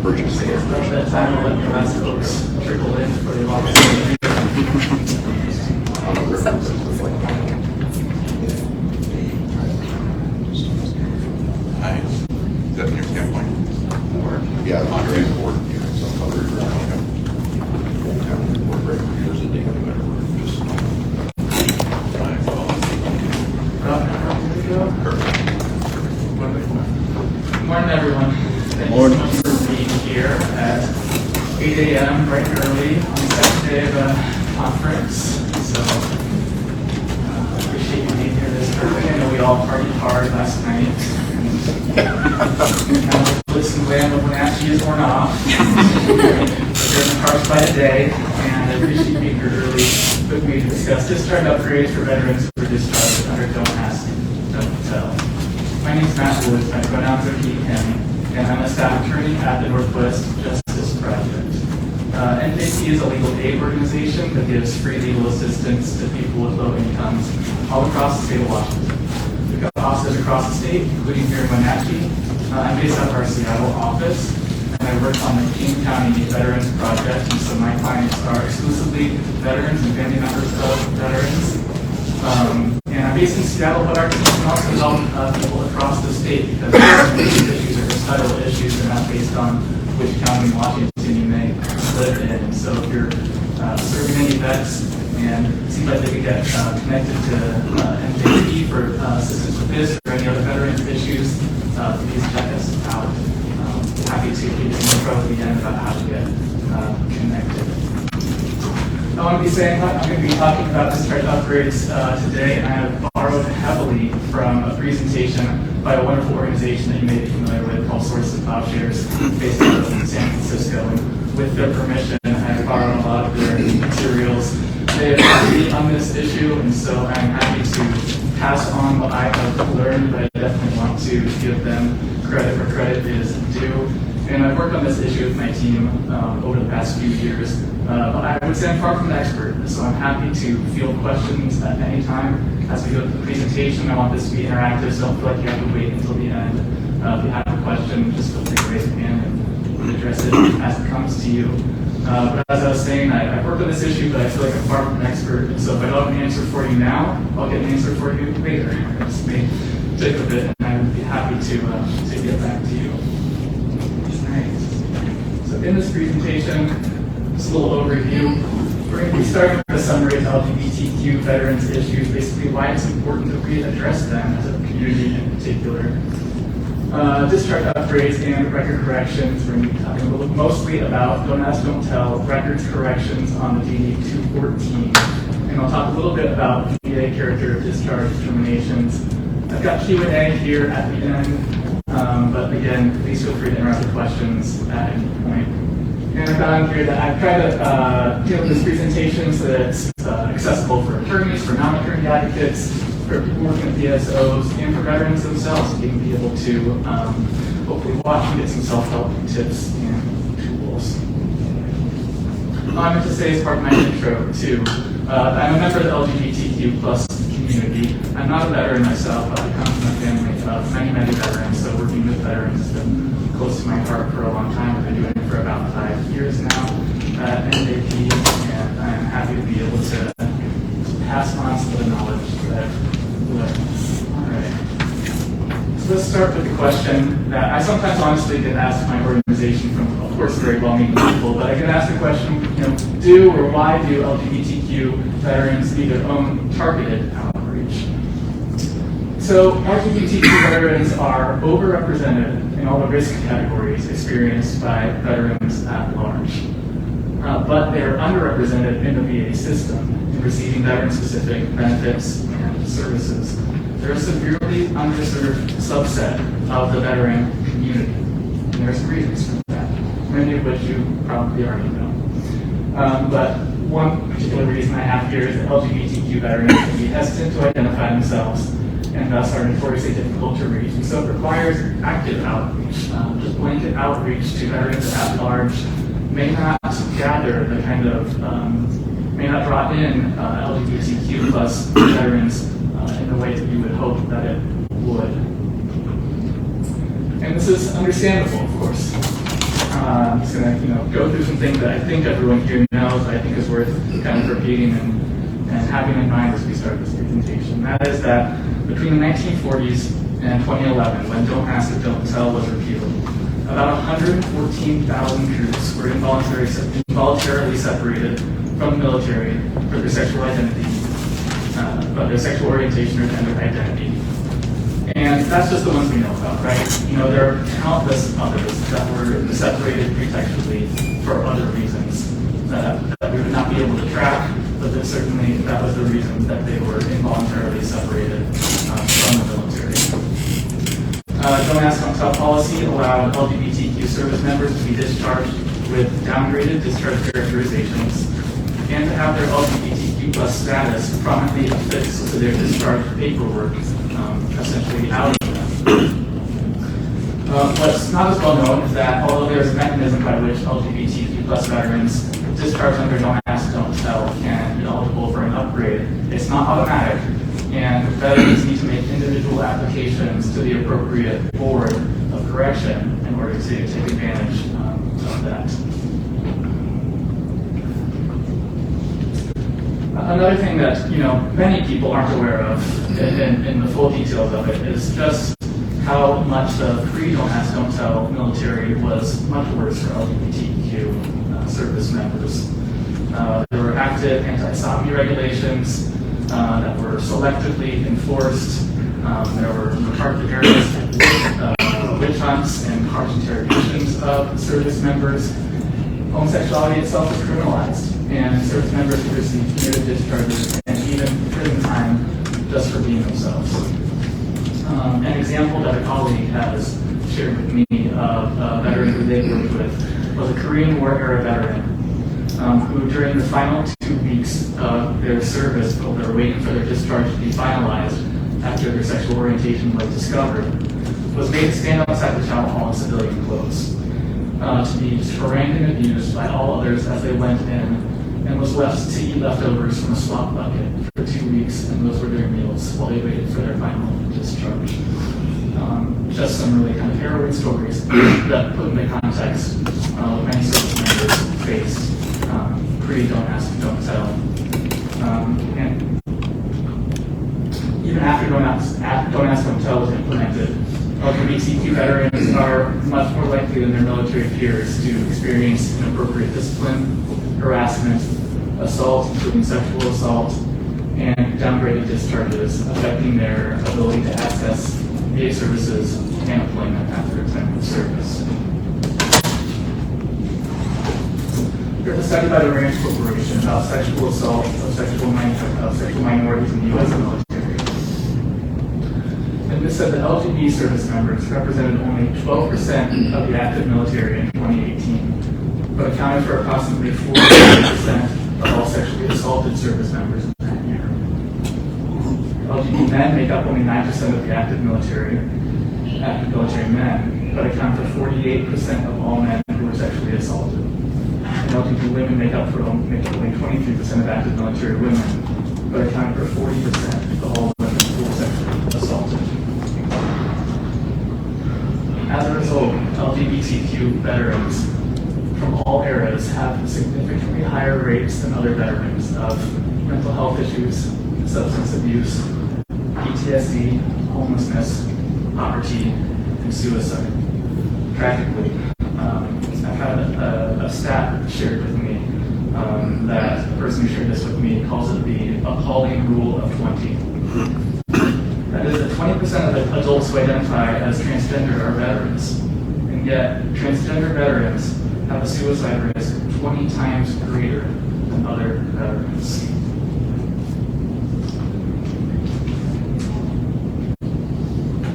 purchase the information. That time will let the rest folks trickle in for the long Is that your standpoint? Or, yeah, Andre's board, some other, board break, here's the date, whatever, just. Good morning, everyone. Thank you so much for being here at 8 a.m. bright and early on the second day of a conference. So, appreciate you being here this early. I know we all partied hard last night. Listen to land when actually is worn off. We're in the cars by the day, and I appreciate you being here early with me to discuss discharge upgrades for veterans who are discharged under Don't Ask, Don't Tell. My name is Matt Woods. My pronouns are he, him, and I'm a staff attorney at the Northwest Justice Project. NJT is a legal aid organization that gives free legal assistance to people with low incomes all across the state of Washington. We've got offices across the state, including here in Wenatchee. I'm based out of our Seattle office, and I work on the King County Veterans Project, and so my clients are exclusively veterans and family members of veterans. And I'm based in Seattle, but our team can also help people across the state because these issues are just federal issues and not based on which county in Washington you may live in. So if you're serving any vets and it seems like they could get connected to NJT for assistance with this or any other veterans issues, please check us out. Happy to give you some info at the end about how to get connected. I want to be saying I'm going to be talking about discharge upgrades today, and I have borrowed heavily from a presentation by a wonderful organization that you may be familiar with called Sources of Plowshares, based out of San Francisco. And with their permission, I have borrowed a lot of their materials. They have agreed on this issue, and so I'm happy to pass on what I have learned, but I definitely want to give them credit where credit is due. And I've worked on this issue with my team over the past few years. But I would say I'm far from an expert, so I'm happy to field questions at any time as we go through the presentation. I want this to be interactive, so don't feel like you have to wait until the end. If you have a question, just feel free to raise your hand and we'll address it as it comes to you. But as I was saying, I've worked on this issue, but I feel like I'm far from an expert, and so if I don't have an answer for you now, I'll get an answer for you later. This may take a bit, and I would be happy to get back to you. So in this presentation, just a little overview. We're going to be starting with a summary of LGBTQ veterans issues, basically why it's important that we address them as a community in particular. Discharge upgrades and record corrections. We're going to be talking mostly about Don't Ask, Don't Tell, records corrections on the DD 214. And I'll talk a little bit about VA character of discharge determinations. I've got Q&A here at the end, but again, please feel free to interrupt the questions at any point. And I've got on here that I've tried to tailor this presentation so that it's accessible for attorneys, for non-attorney advocates, for people working at DSOs, and for veterans themselves, so you can be able to hopefully watch and get some self-help tips and tools. I meant to say as part of my intro too, I'm a member of the LGBTQ plus community. I'm not a veteran myself, but I come from a family of many veterans, so working with veterans has been close to my heart for a long time. I've been doing it for about 5 years now at NJT, and I'm happy to be able to pass on some of the knowledge that I've learned. All right. So let's start with the question that I sometimes honestly get asked my organization from, of course, very well-meaning people, but I get asked the question, do or why do LGBTQ veterans need their own targeted outreach? So LGBTQ veterans are overrepresented in all the risk categories experienced by veterans at large. But they are underrepresented in the VA system in receiving veteran-specific benefits and services. They're a severely underserved subset of the veteran community. And there are some reasons for that, many of which you probably already know. But one particular reason I have here is that LGBTQ veterans can be hesitant to identify themselves and thus are notoriously difficult to reach. And so it requires active outreach. Just blanket outreach to veterans at large may not gather the kind of, may not draw in LGBTQ plus veterans in the way that you would hope that it would. And this is understandable, of course. I'm just going to go through some things that I think everyone here knows, but I think is worth kind of repeating and having in mind as we start this presentation. That is that between the 1940s and 2011, when Don't Ask, Don't Tell was repealed, about 114,000 troops were involuntarily separated from the military for their sexual identity, their sexual orientation or gender identity. And that's just the ones we know about, right? There are countless others that were separated pretextually for other reasons that we would not be able to track, but that certainly that was the reason that they were involuntarily separated from the military. Don't Ask, Don't Tell policy allowed LGBTQ service members to be discharged with downgraded discharge characterizations and to have their LGBTQ plus status prominently affixed to their discharge paperwork, essentially out of them. What's not as well known is that although there's a mechanism by which LGBTQ plus veterans discharged under Don't Ask, Don't Tell can be eligible for an upgrade, it's not automatic, and veterans need to make individual applications to the appropriate board of correction in order to take advantage of that. Another thing that many people aren't aware of in the full details of it is just how much the pre-Don't Ask, Don't Tell military was much worse for LGBTQ service members. There were active anti-sodomy regulations that were selectively enforced. There were areas witch hunts and harsh interrogations of service members. Homosexuality itself was criminalized, and service members could receive punitive discharges and even prison time just for being themselves. An example that a colleague has shared with me of a veteran who they worked with was a Korean War era veteran who during the final 2 weeks of their service, while they were waiting for their discharge to be finalized after their sexual orientation was discovered, was made to stand outside the town hall in civilian clothes, to be harangued and abused by all others as they went in, and was left to eat leftovers from a slop bucket for 2 weeks, and those were their meals while they waited for their final discharge. Just some really kind of harrowing stories that put into context what many service members faced pre-Don't Ask, Don't Tell. And even after Don't Ask, Don't Tell was implemented, LGBTQ veterans are much more likely than their military peers to experience inappropriate discipline, harassment, assault, including sexual assault, and downgraded discharges, affecting their ability to access VA services and employment after their time of service. There's a study by the Ranch Corporation about sexual assault of sexual minorities in the U.S. military. And this said that LGBT service members represented only 12% of the active military in 2018, but accounted for approximately 40% of all sexually assaulted service members in that year. LGBT men make up only 9% of the active military men, but account for 48% of all men who were sexually assaulted. And LGBT women make up only 23% of active military women, but account for 40% of all women who were sexually assaulted. As a result, LGBTQ veterans from all eras have significantly higher rates than other veterans of mental health issues, substance abuse, PTSD, homelessness, poverty, and suicide. Tragically, I've had a stat shared with me that the person who shared this with me calls it the appalling rule of 20. That is that 20% of adults who identify as transgender are veterans, and yet transgender veterans have a suicide risk 20 times greater than other veterans.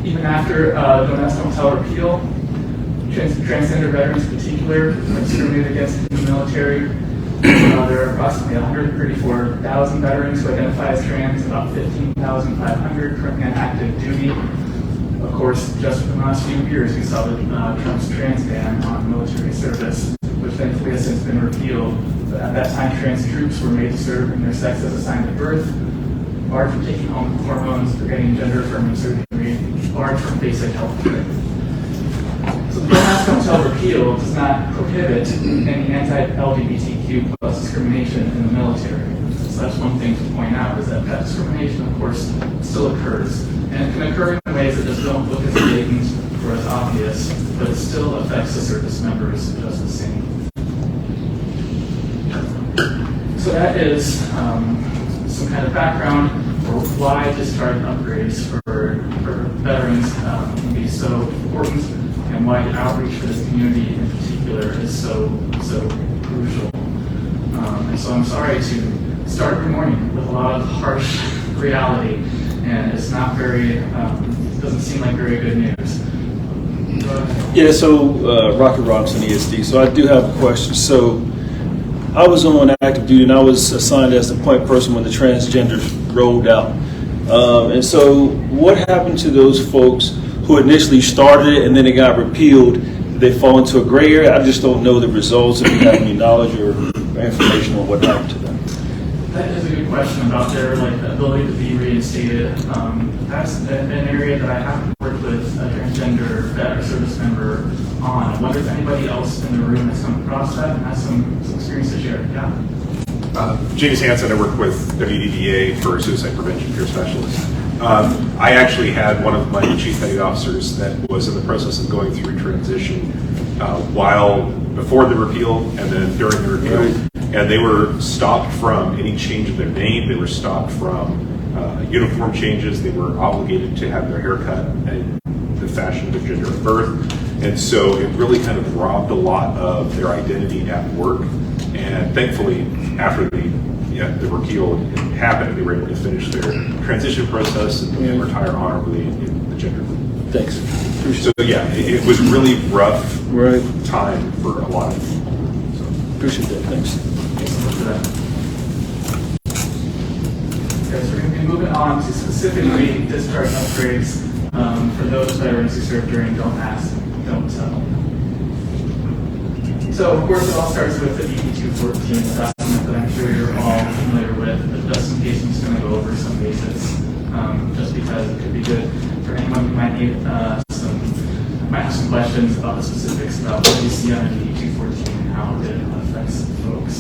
Even after Don't Ask, Don't Tell repeal, transgender veterans in particular are discriminated against in the military. There are approximately 134,000 veterans who identify as trans, about 15,500 currently on active duty. Of course, just in the last few years, we saw Trump's trans ban on military service, which thankfully has since been repealed. But at that time, trans troops were made to serve in their sex as assigned at birth, barred from taking home hormones or getting gender-affirming surgery, barred from basic health care. So the Don't Ask, Don't until repealed, does not prohibit any anti-LGBTQ plus discrimination in the military. So that's one thing to point out, is that that discrimination, of course, still occurs. And it can occur in ways that just don't look as blatant or as obvious, but it still affects the service members just the same. So that is some kind of background for why discharge upgrades for veterans can be so important, and why the outreach for this community in particular is so crucial. And so I'm sorry to start your morning with a lot of harsh reality, and it's not very, doesn't seem like very good news. Yeah, so Rocky Robinson, ESD. So I do have a question. So I was on active duty, and I was assigned as the point person when the transgenders rolled out. And so what happened to those folks who initially started it and then it got repealed? Did they fall into a gray area? I just don't know the results. If you have any knowledge or information on what happened to them. That is a good question about their ability to be reinstated. That's an area that I haven't worked with a transgender vet or service member on. I wonder if anybody else in the room has come across that and has some experience to share. Yeah. James Hansen, I work with WDDA for suicide prevention peer specialist. I actually had one of my chief petty officers that was in the process of going through transition before the repeal and then during the repeal. Right. And they were stopped from any change of their name. They were stopped from uniform changes. They were obligated to have their hair cut in the fashion of their gender of birth. And so it really kind of robbed a lot of their identity at work. And thankfully, after the repeal happened, they were able to finish their transition process and retire honorably in the gender group. Thanks. So yeah, it was really rough Right. time for a lot of people. So. Appreciate that. Thanks. Thanks so much for that. Okay, so we're going to be moving on to specifically discharge upgrades for those veterans who served during Don't Ask, Don't Tell. So, of course, it all starts with the DD-214 document that I'm sure you're all familiar with, but just in case I'm just going to go over some basics, just because it could be good for anyone who might need have some questions about the specifics about what you see on the DD-214 and how it affects folks.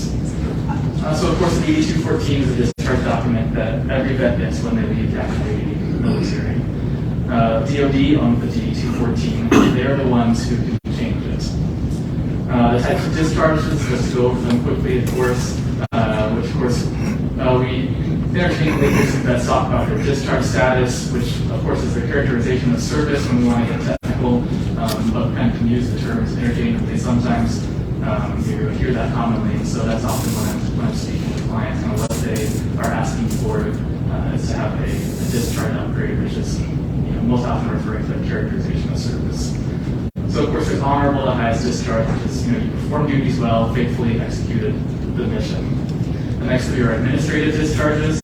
So, of course, the DD-214 is a discharge document that every vet gets when they leave the active duty military. DOD on the DD-214, they're the ones who can change it. The types of discharges, let's go over them quickly, of course, which of course we interchangeably hear some vets talk about their discharge status, which of course is the characterization of service when we want to get technical, but kind of can use the terms interchangeably. Sometimes you hear that commonly, so that's often when I'm speaking with clients, and what they are asking for is to have a discharge upgrade, which is most often referring to the characterization of service. So of course there's honorable, the highest discharge, which is you performed duties well, faithfully executed the mission. The next three are administrative discharges.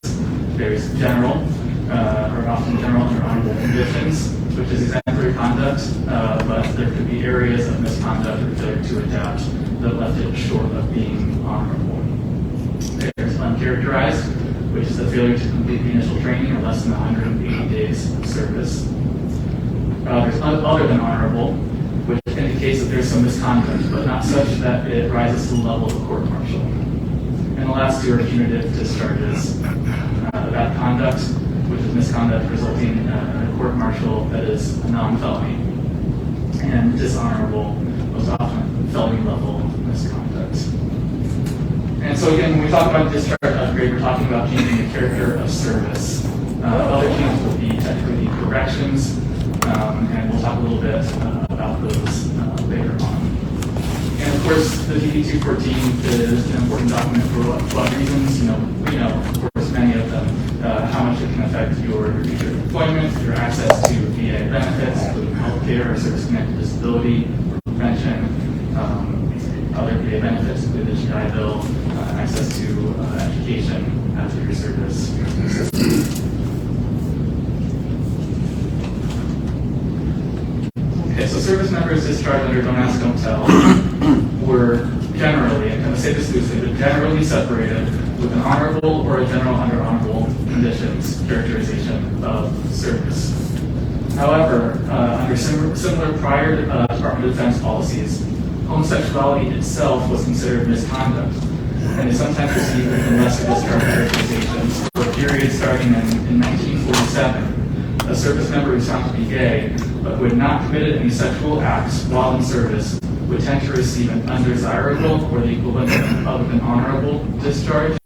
There's general, or often general under honorable conditions, which is exemplary conduct, but there could be areas of misconduct or failure to adapt that left it short of being honorable. There's uncharacterized, which is the failure to complete the initial training or less than 180 days of service. There's other than honorable, which indicates that there's some misconduct, but not such that it rises to the level of a court-martial. And the last two are punitive discharges. Bad conduct, which is misconduct resulting in a court-martial that is a non-felony. And dishonorable, most often felony-level misconduct. And so again, when we talk about discharge upgrade, we're talking about changing the character of service. Other changes will be technically corrections, and we'll talk a little bit about those later on. And of course, the DD-214 is an important document for what reasons. We know, of course, many of them, how much it can affect your future employment, your access to VA benefits, including health care or service-connected disability, prevention, other VA benefits, including the GI Bill, access to education after your service. Okay, so service members discharged under Don't Ask, Don't Tell were generally, and I say this loosely, but generally separated with an honorable or a general under honorable conditions characterization of service. However, under similar prior Department of Defense policies, homosexuality itself was considered misconduct, and is sometimes received in lesser discharge characterizations. For a period starting in 1947, a service member who was found to be gay, but who had not committed any sexual acts while in service, would tend to receive an undesirable or the equivalent of an honorable discharge.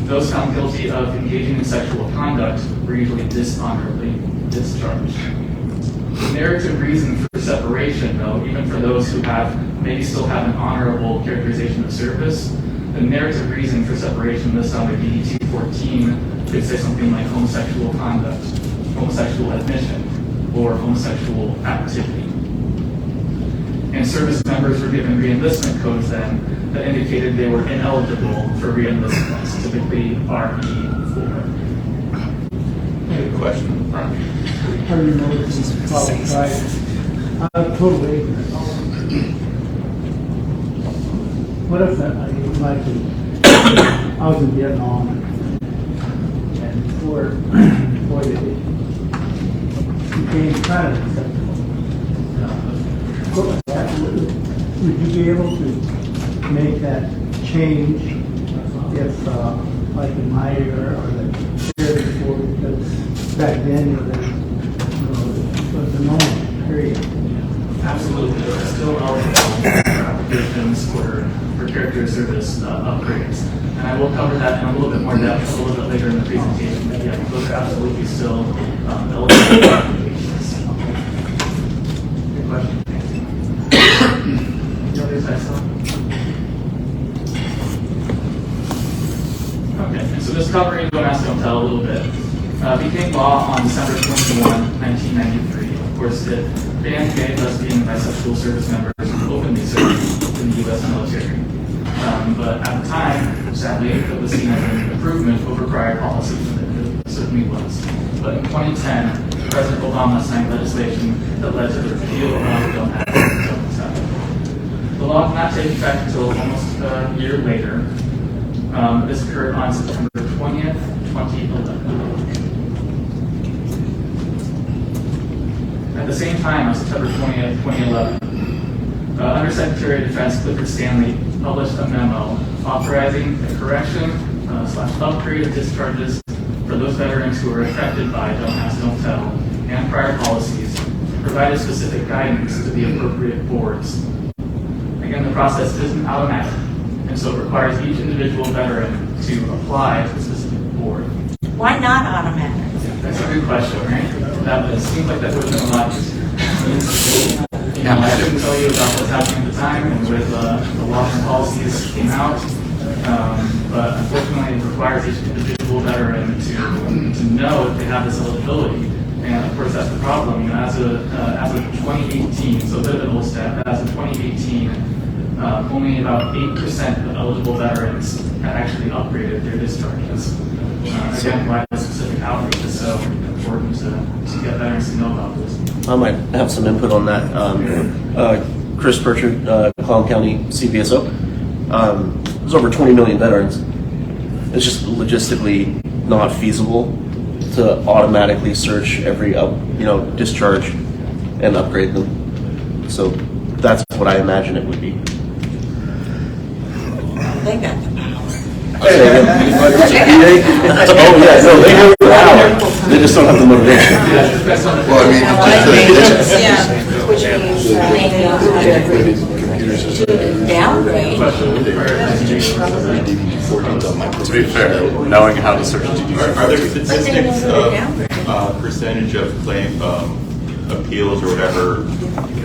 Those found guilty of engaging in sexual conduct were usually dishonorably discharged. The narrative reason for separation, though, even for those who maybe still have an honorable characterization of service, the narrative reason for separation listed on the DD 214 could say something like homosexual conduct, homosexual admission, or homosexual activity. And service members were given re-enlistment codes then that indicated they were ineligible for re-enlistment, typically RE4. Good question. How do you know this is probably right? I'm totally ignorant. What if that, I was in Vietnam, and before it became kind of acceptable. What was that? Would you be able to make that change if, like in my era or the era before, because back then it was the normal period. Absolutely, there are still eligible applications for character service upgrades. And I will cover that in a little bit more depth a little bit later in the presentation, but yeah, those are absolutely still eligible applications. Good question. Okay, and so this covering Don't Ask, Don't Tell a little bit became law on December 21, 1993. Of course, it banned gay, lesbian, and bisexual service members who openly served in the U.S. military. But at the time, sadly, it was seen as an improvement over prior policies, and it certainly was. But in 2010, President Obama signed legislation that led to the repeal of Don't Ask, Don't Tell. The law did not take effect until almost a year later. This occurred on September 20th, 2011. At the same time, on September 20th, 2011, Undersecretary of Defense Clifford Stanley published a memo authorizing the correction / upgrade of discharges for those veterans who were affected by Don't Ask, Don't Tell and prior policies, provided specific guidance to the appropriate boards. Again, the process isn't automatic, and so it requires each individual veteran to apply to a specific board. Why not automatic? That's a good question, right? It seems like that would have been a lot easier. I shouldn't tell you about what's happening at the time and with the laws and policies came out, but unfortunately it requires each individual veteran to know if they have this eligibility. And of course that's the problem. As of 2018, so a bit of an old stat, as of 2018, only about 8% of eligible veterans had actually upgraded their discharges. Again, why the specific outreach is so important to get veterans to know about this. I might have some input on that. Chris Pritchard, Clallam County CVSO. There's over 20 million veterans. It's just logistically not feasible to automatically search every discharge and upgrade them. So that's what I imagine it would be. They got the power. Oh yeah, no, they have the power. They just don't have the motivation. Well, I mean, Yeah, which means to downgrade. To be fair, knowing how to search DD. Are there statistics of percentage of claim appeals or whatever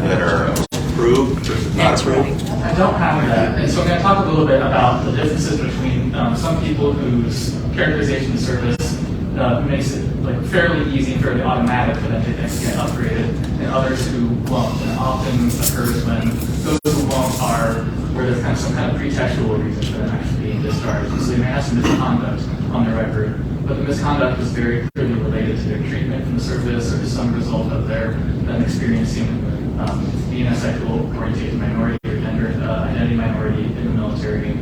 that are approved versus not approved? I don't have that, and so I'm going to talk a little bit about the differences between some people whose characterization of service makes it fairly easy, fairly automatic for them to get upgraded, and others who won't. And it often occurs when those who won't are where there's kind of some kind of pretextual reason for them actually being discharged. So they may have some misconduct on their record, but the misconduct was very clearly related to their treatment from the service or to some result of them experiencing being a sexual orientation minority or gender identity minority in the military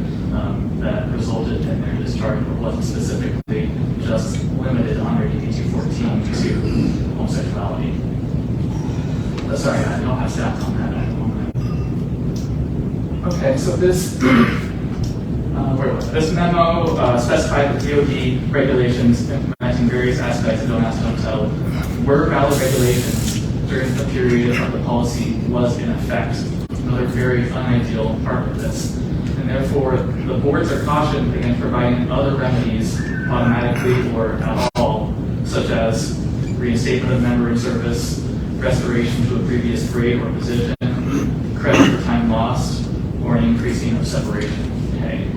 that resulted in their discharge, but wasn't specifically just limited on their DD 214 to homosexuality. Okay, so this, where was it? This memo specified the DoD regulations implementing various aspects of Don't Ask, Don't Tell were valid regulations during the period of the policy was in effect. Another very unideal part of this. And therefore, the boards are cautioned against providing other remedies automatically or at all, such as reinstatement of member in service, restoration to a previous grade or position, credit for time lost, or an increasing of separation pay.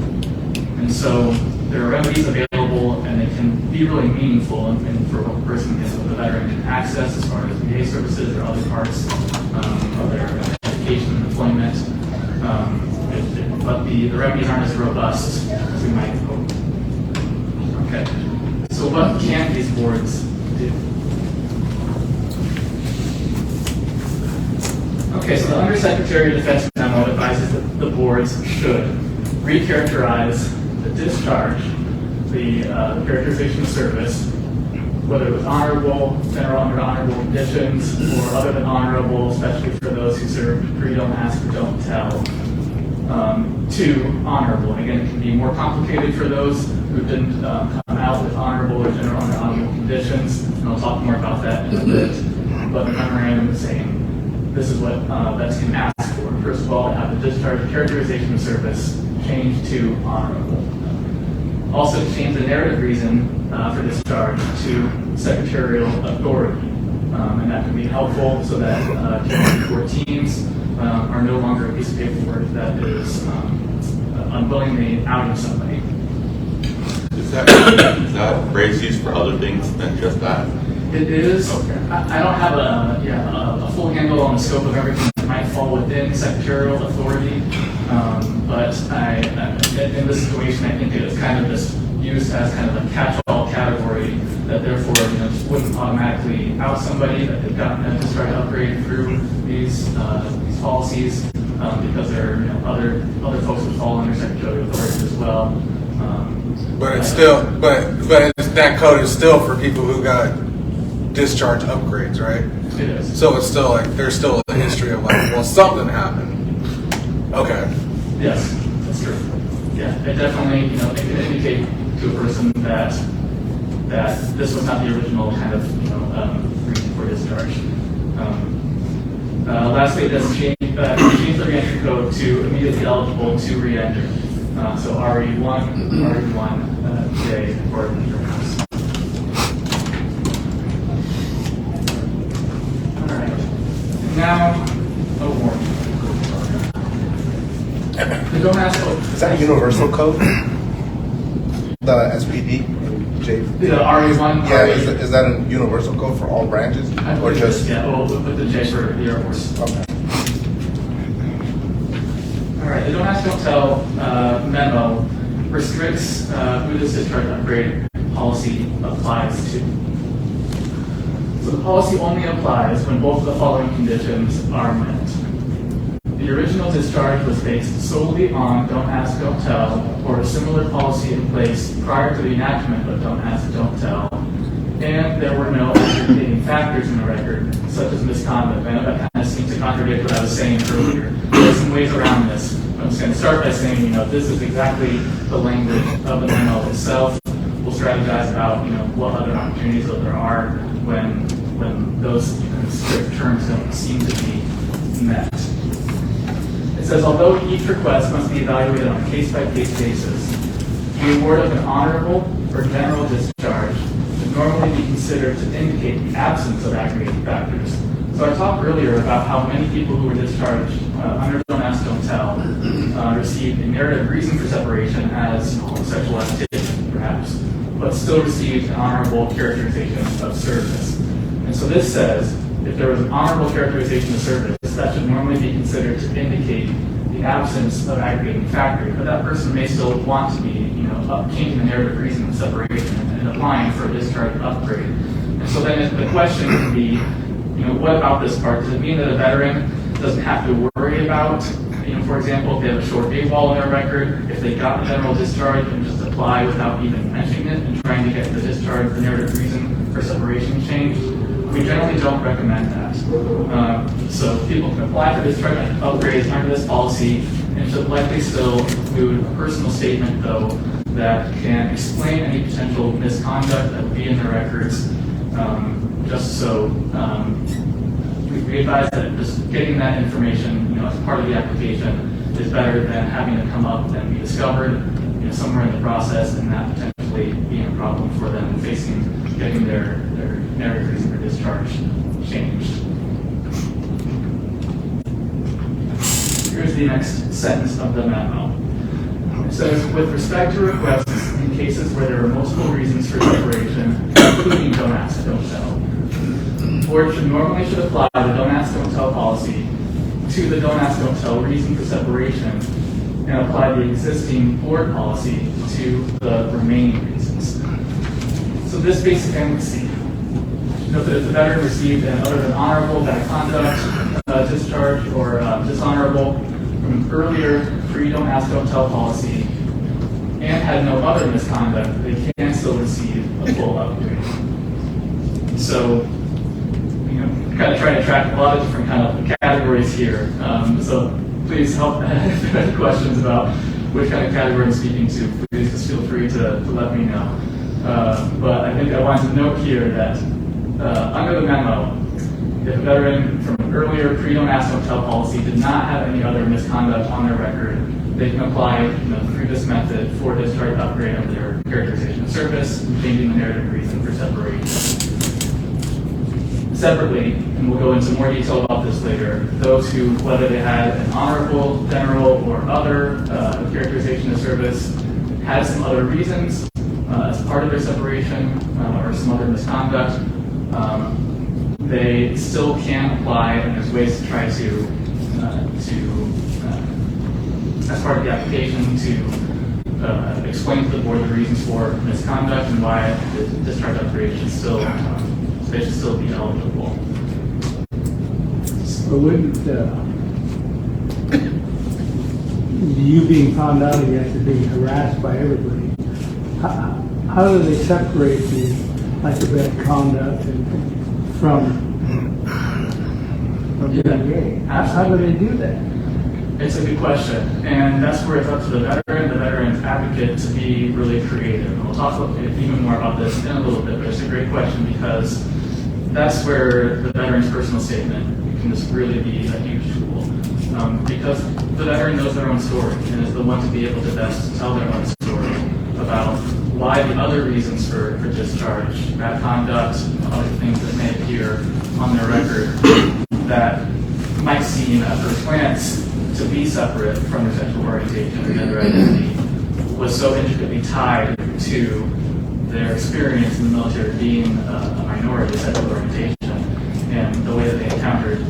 And so there are remedies available, and they can be really meaningful and for what a person gets with a veteran can access as far as VA services or other parts of their education and employment. But the remedies aren't as robust as we might hope. Okay, so what can these boards do? Okay, so the Undersecretary of Defense memo advises that the boards should recharacterize the discharge, the characterization of service, whether it was honorable, general under honorable conditions, or other than honorable, especially for those who served pre, don't ask, or don't tell, to honorable. And again, it can be more complicated for those who didn't come out with honorable or general under honorable conditions, and I'll talk more about that in a bit. But the memorandum is saying this is what vets can ask for. First of all, have the discharge characterization of service changed to honorable. Also, to change the narrative reason for discharge to secretarial authority. And that can be helpful so that teams are no longer a piece of paperwork that is unwillingly outing somebody. Is that phrase used for other things than just that? It is. Okay. I don't have a full handle on the scope of everything that might fall within secretarial authority, but in this situation, I think it is kind of just used as kind of a catch-all category that therefore just wouldn't automatically out somebody that they've gotten them to start upgrading through these policies because there are other folks that fall under secretarial authority as well. But it's still, that code is still for people who got discharge upgrades, right? It is. So it's still like, there's still a history of like, well, something happened. Okay. Yes, that's true. Yeah, it definitely, it can indicate to a person that this was not the original kind of reason for discharge. Lastly, it does change the reentry code to immediately eligible to reenter. So RE1, RE1J for the terms. All right. Now, a warning. Don't ask. Is that a universal code? The SPD? J? The RE1? Yeah, is that a universal code for all branches? Or just? Yeah, we'll put the J for the Air Force. Okay. All right, the Don't Ask, Don't Tell memo restricts who this discharge upgrade policy applies to. So the policy only applies when both of the following conditions are met. The original discharge was based solely on Don't Ask, Don't Tell, or a similar policy in place prior to the enactment of Don't Ask, Don't Tell, and there were no aggravating factors in the record, such as misconduct. I know that kind of seems to contradict what I was saying earlier. There are some ways around this. I'm just going to start by saying, this is exactly the language of the memo itself. We'll strategize about, what other opportunities there are when those strict terms don't seem to be met. It says, although each request must be evaluated on a case-by-case basis, the award of an honorable or general discharge should normally be considered to indicate the absence of aggravating factors. So I talked earlier about how many people who were discharged under Don't Ask, Don't Tell received a narrative reason for separation as sexual activity, perhaps, but still received an honorable characterization of service. And so this says, if there was an honorable characterization of service, that should normally be considered to indicate the absence of aggravating factors, but that person may still want to be, changing the narrative reason of separation and applying for a discharge upgrade. And so then the question would be, what about this part? Does it mean that a veteran doesn't have to worry about, for example, if they have a short AWOL in their record, if they got a general discharge and just apply without even mentioning it and trying to get the discharge, the narrative reason for separation changed? we generally don't recommend that. So people can apply for discharge upgrades under this policy and should likely still include a personal statement, though, that can explain any potential misconduct that would be in their records. Just so we advise that just getting that information, as part of the application is better than having it come up and be discovered, somewhere in the process, and that potentially being a problem for them and facing getting their reason for discharge changed. Here's the next sentence of the memo. It says, with respect to requests in cases where there are multiple reasons for separation, including don't ask, don't tell, the board normally should apply the don't ask, don't tell policy to the don't ask, don't tell reason for separation and apply the existing board policy to the remaining reasons. So this basic amnesty, note that if the veteran received an other than honorable bad conduct discharge or dishonorable from an earlier pre-don't ask, don't tell policy and had no other misconduct, they can still receive a full upgrade. So, kind of trying to track a lot of different kind of categories here. So please help if you have questions about which kind of category I'm speaking to. Please just feel free to let me know. But I think I wanted to note here that under the memo, if a veteran from an earlier pre-don't ask, don't tell policy did not have any other misconduct on their record, they can apply through this method for discharge upgrade of their characterization of service, changing the narrative reason for separation. Separately, and we'll go into more detail about this later, those who, whether they had an honorable, general, or other characterization of service, had some other reasons as part of their separation or some other misconduct, they still can apply, and there's ways to try to as part of the application, to explain to the board the reasons for misconduct and why the discharge upgrade should still they should still be eligible. But wouldn't you being found out against being harassed by everybody, how do they separate the bad conduct from being gay? How do they do that? It's a good question, and that's where it's up to the veteran's advocate to be really creative. And we'll talk even more about this in a little bit, but it's a great question because that's where the veteran's personal statement can just really be a huge tool. Because the veteran knows their own story and is the one to be able to best tell their own story about why the other reasons for discharge, bad conduct, other things that may appear on their record that might seem at first glance to be separate from their sexual orientation or gender identity was so intricately tied to their experience in the military being a minority sexual orientation and the way that they encountered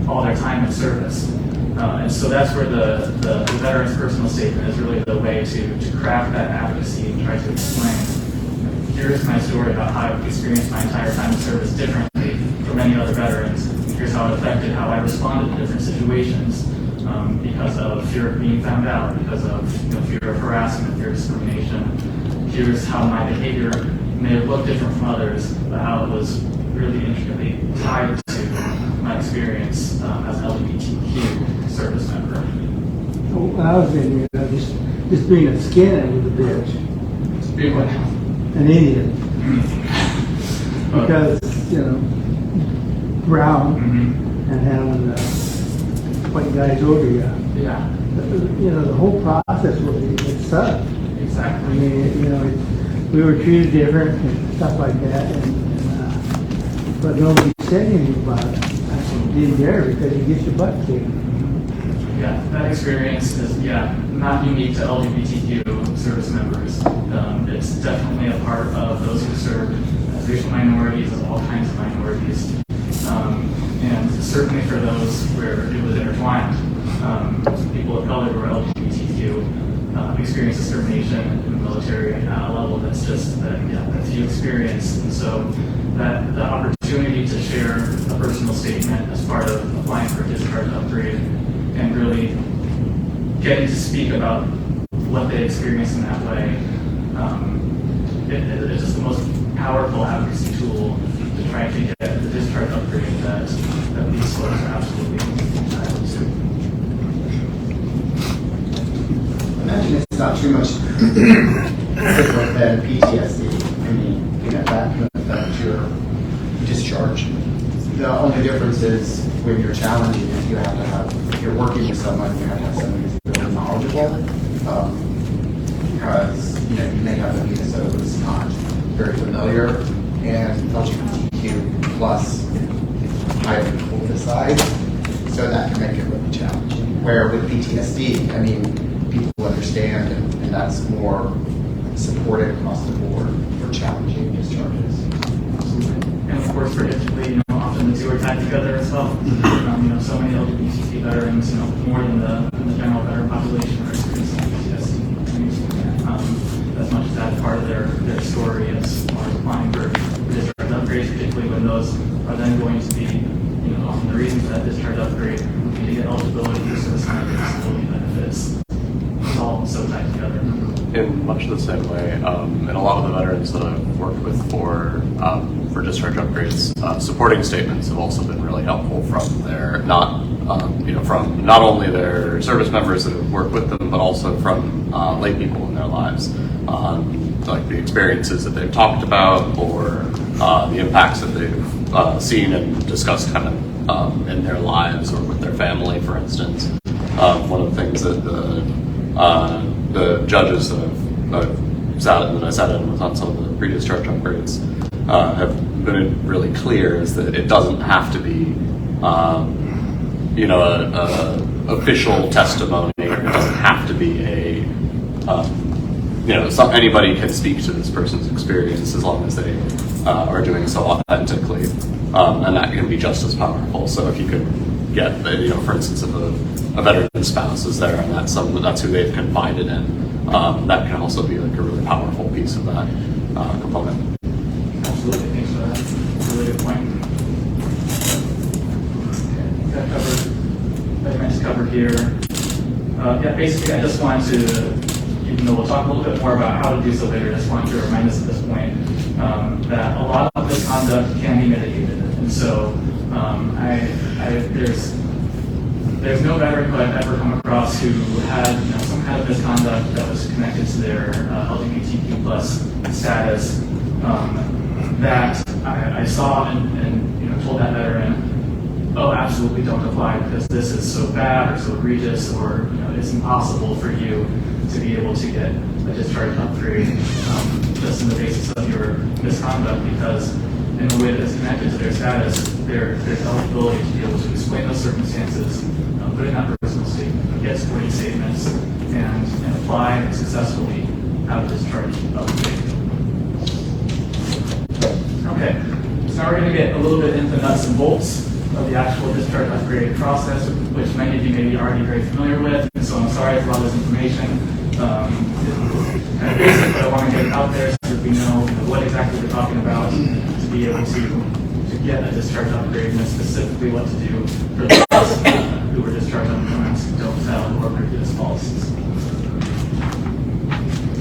all their time in service. And so that's where the veteran's personal statement is really the way to craft that advocacy and try to explain, here's my story about how I've experienced my entire time in service differently from many other veterans. Here's how it affected how I responded to different situations because of fear of being found out, because of fear of harassment, fear of discrimination. Here's how my behavior may have looked different from others, but how it was really intricately tied to my experience as an LGBTQ service member. Well, I was thinking, just being a skinhead was a bitch. Being what? An idiot. Because, brown and having white guys over you. Yeah. The whole process it sucked. Exactly. I mean, we were treated different and stuff like that, but nobody said anything about it. I didn't care because you get your butt kicked. Yeah, that experience is, not unique to LGBTQ service members. It's definitely a part of those who serve as racial minorities, as all kinds of minorities. And certainly for those where it was intertwined. People of color who are LGBTQ experience discrimination in the military at a level that's just that few experience. And so that the opportunity to share a personal statement as part of applying for a discharge upgrade and really getting to speak about what they experience in that way, it's just the most powerful advocacy tool to try to get the discharge upgrade that these folks are absolutely entitled to. Imagine it's not too much different than PTSD. I mean, you know, that can affect your discharge. The only difference is when you're challenging it, you have to have, if you're working with someone, you have to have someone who's really knowledgeable. Because, you know, you may have a BSO who's not very familiar, and LGBTQ plus highly politicized, so that can make it really challenging. Where with PTSD, I mean, people understand, and that's more supported across the board for challenging discharges. And of course, predictably, you know, often the two are tied together as well. You know, so many LGBTQ veterans, you know, more than the general veteran population are experiencing PTSD. As much as that's part of their story as far as applying for discharge upgrades, particularly when those are then going to be, you know, often the reason for that discharge upgrade would be to get eligibility for service kind of disability benefits. It's all so tied together. In much the same way, and a lot of the veterans that I've worked with for discharge upgrades, supporting statements have also been really helpful from their from not only their service members that have worked with them, but also from lay people in their lives, like the experiences that they've talked about or the impacts that they've seen and discussed kind of in their lives or with their family, for instance. One of the things that the judges that I sat in with on some of the pre-discharge upgrades have been really clear is that it doesn't have to be, a official testimony. It doesn't have to be anybody can speak to this person's experience as long as they are doing so authentically, and that can be just as powerful. So if you could get, for instance, if a veteran's spouse is there and that's who they've confided in, that can also be like a really powerful piece of that component. Absolutely, thanks for that. That's a really good point. That covered here. Basically, I just wanted to, even though we'll talk a little bit more about how to do so later, I just wanted to remind us at this point that a lot of this conduct can be mitigated. And so there's no veteran who I've ever come across who had some kind of misconduct that was connected to their LGBTQ plus status that I saw and told that veteran, oh, absolutely don't apply because this is so bad or so egregious, or it's impossible for you to be able to get a discharge upgrade just on the basis of your misconduct, because in a way that is connected to their status, there's eligibility to be able to explain those circumstances, put in that personal statement, get supporting statements, and apply successfully have a discharge upgrade. Okay, so now we're going to get a little bit into the nuts and bolts of the actual discharge upgrade process, which many of you may be already very familiar with, and so I'm sorry for all this information. Basically, I want to get it out there so that we know what exactly we're talking about to be able to get a discharge upgrade, and specifically what to do for those who were discharged on grounds who don't tell or previous policies.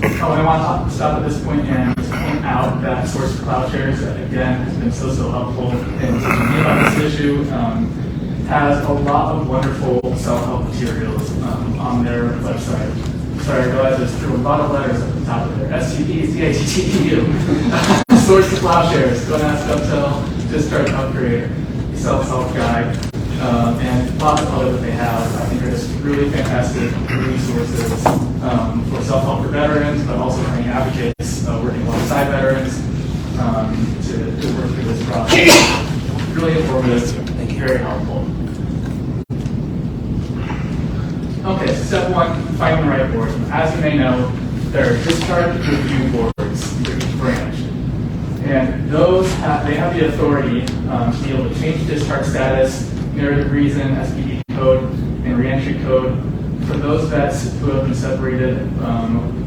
I want to stop at this point and point out that Source for Cloud Shares, again, has been so helpful in teaching me about this issue. Has a lot of wonderful self-help materials on their website. Sorry, I realize there's a lot of letters at the top of there. STP, CHTTU. Source for Cloud Shares. Don't ask, don't tell. Discharge upgrade. Self-help guide. And lots of other that they have. I think are just really fantastic resources for self-help for veterans, but also for any advocates working alongside veterans to work through this process. Really informative, very helpful. Okay, so step one, finding the right board. As you may know, there are discharge review boards for each branch. And those they have the authority to be able to change discharge status, narrative reason, SPD code, and reentry code for those vets who have been separated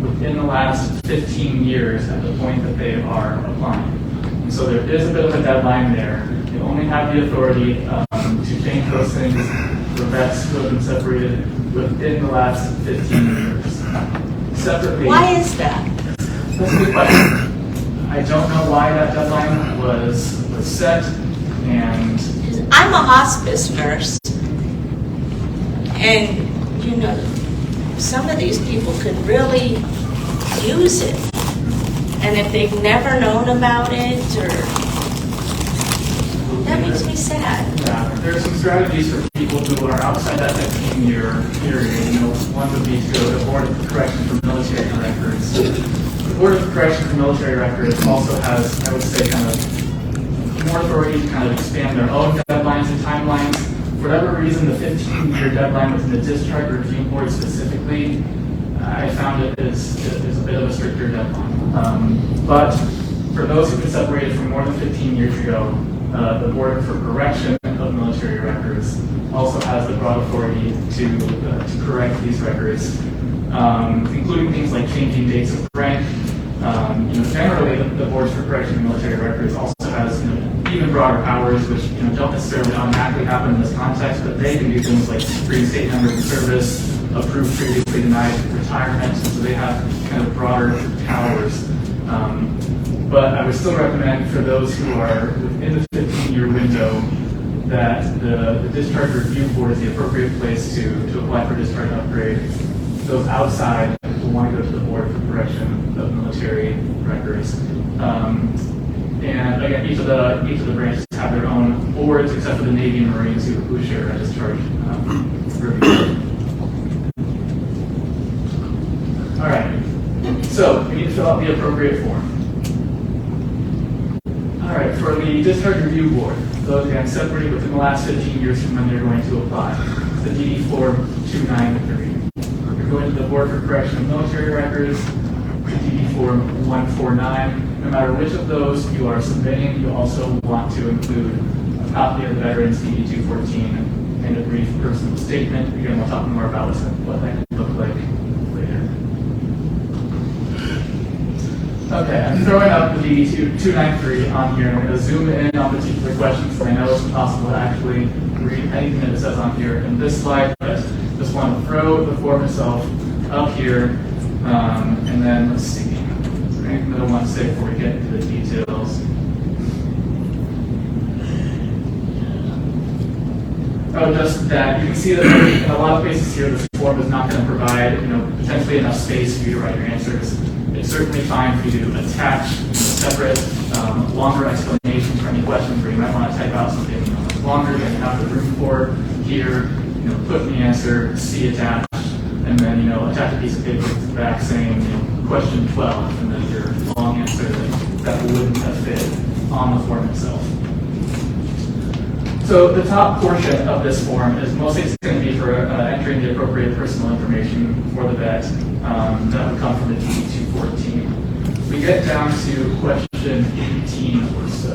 within the last 15 years at the point that they are applying. And so there is a bit of a deadline there. They only have the authority to change those things for vets who have been separated within the last 15 years. Separately, Why is that? that's a good question. I don't know why that deadline was was set, and I'm a hospice nurse, and, you know, some of these people could really use it. And if they've never known about it, or, that makes me sad. yeah, there are some strategies for people who are outside that 15-year period. You know, one would be to go to the Board of Correction for Military Records. The Board of Correction for Military Records also has, I would say, kind of more authority to kind of expand their own deadlines and timelines. For whatever reason, the 15-year deadline within the Discharge Review Board specifically, I found it is a bit of a stricter deadline. But for those who've been separated for more than 15 years ago, the Board for Correction of Military Records also has the broad authority to correct these records, including things like changing dates of rank. You know, generally, the Board for Correction of Military Records also has, you know, even broader powers, which, you know, don't necessarily automatically happen in this context, but they can do things like reinstate members of service, approve previously denied retirement, so they have kind of broader powers. But I would still recommend for those who are within the 15-year window that the Discharge Review Board is the appropriate place to apply for discharge upgrade. Those outside will want to go to the Board for Correction of Military Records. And again, each of the branches have their own boards, except for the Navy and Marines who share a discharge review. All right, so we need to fill out the appropriate form. All right, for the Discharge Review Board, those again separated within the last 15 years from when they're going to apply. It's the DD Form 293. You're going to the Board for Correction of Military Records, the DD Form 149. No matter which of those you are submitting, you also want to include a copy of the Veterans DD 214 and a brief personal statement. Again, we'll talk more about what that can look like later. Okay, I'm throwing up the DD 293 on here, and I'm going to zoom in on particular questions because I know it's impossible to actually read anything that it says on here in this slide, but just want to throw the form itself up here, and then let's see. Is there anything that I want to say before we get into the details? Oh, just that you can see that in a lot of cases here, this form is not going to provide, you know, potentially enough space for you to write your answers. It's certainly fine for you to attach separate, longer explanations for any questions where you might want to type out something, you know, much longer than you have the room for. Here, you know, put in the answer, C attached, and then, you know, attach a piece of paper to the back saying, you know, question 12, and then your long answer that wouldn't have fit on the form itself. So the top portion of this form is mostly going to be for entering the appropriate personal information for the vet that would come from the DD 214. We get down to question 18 or so.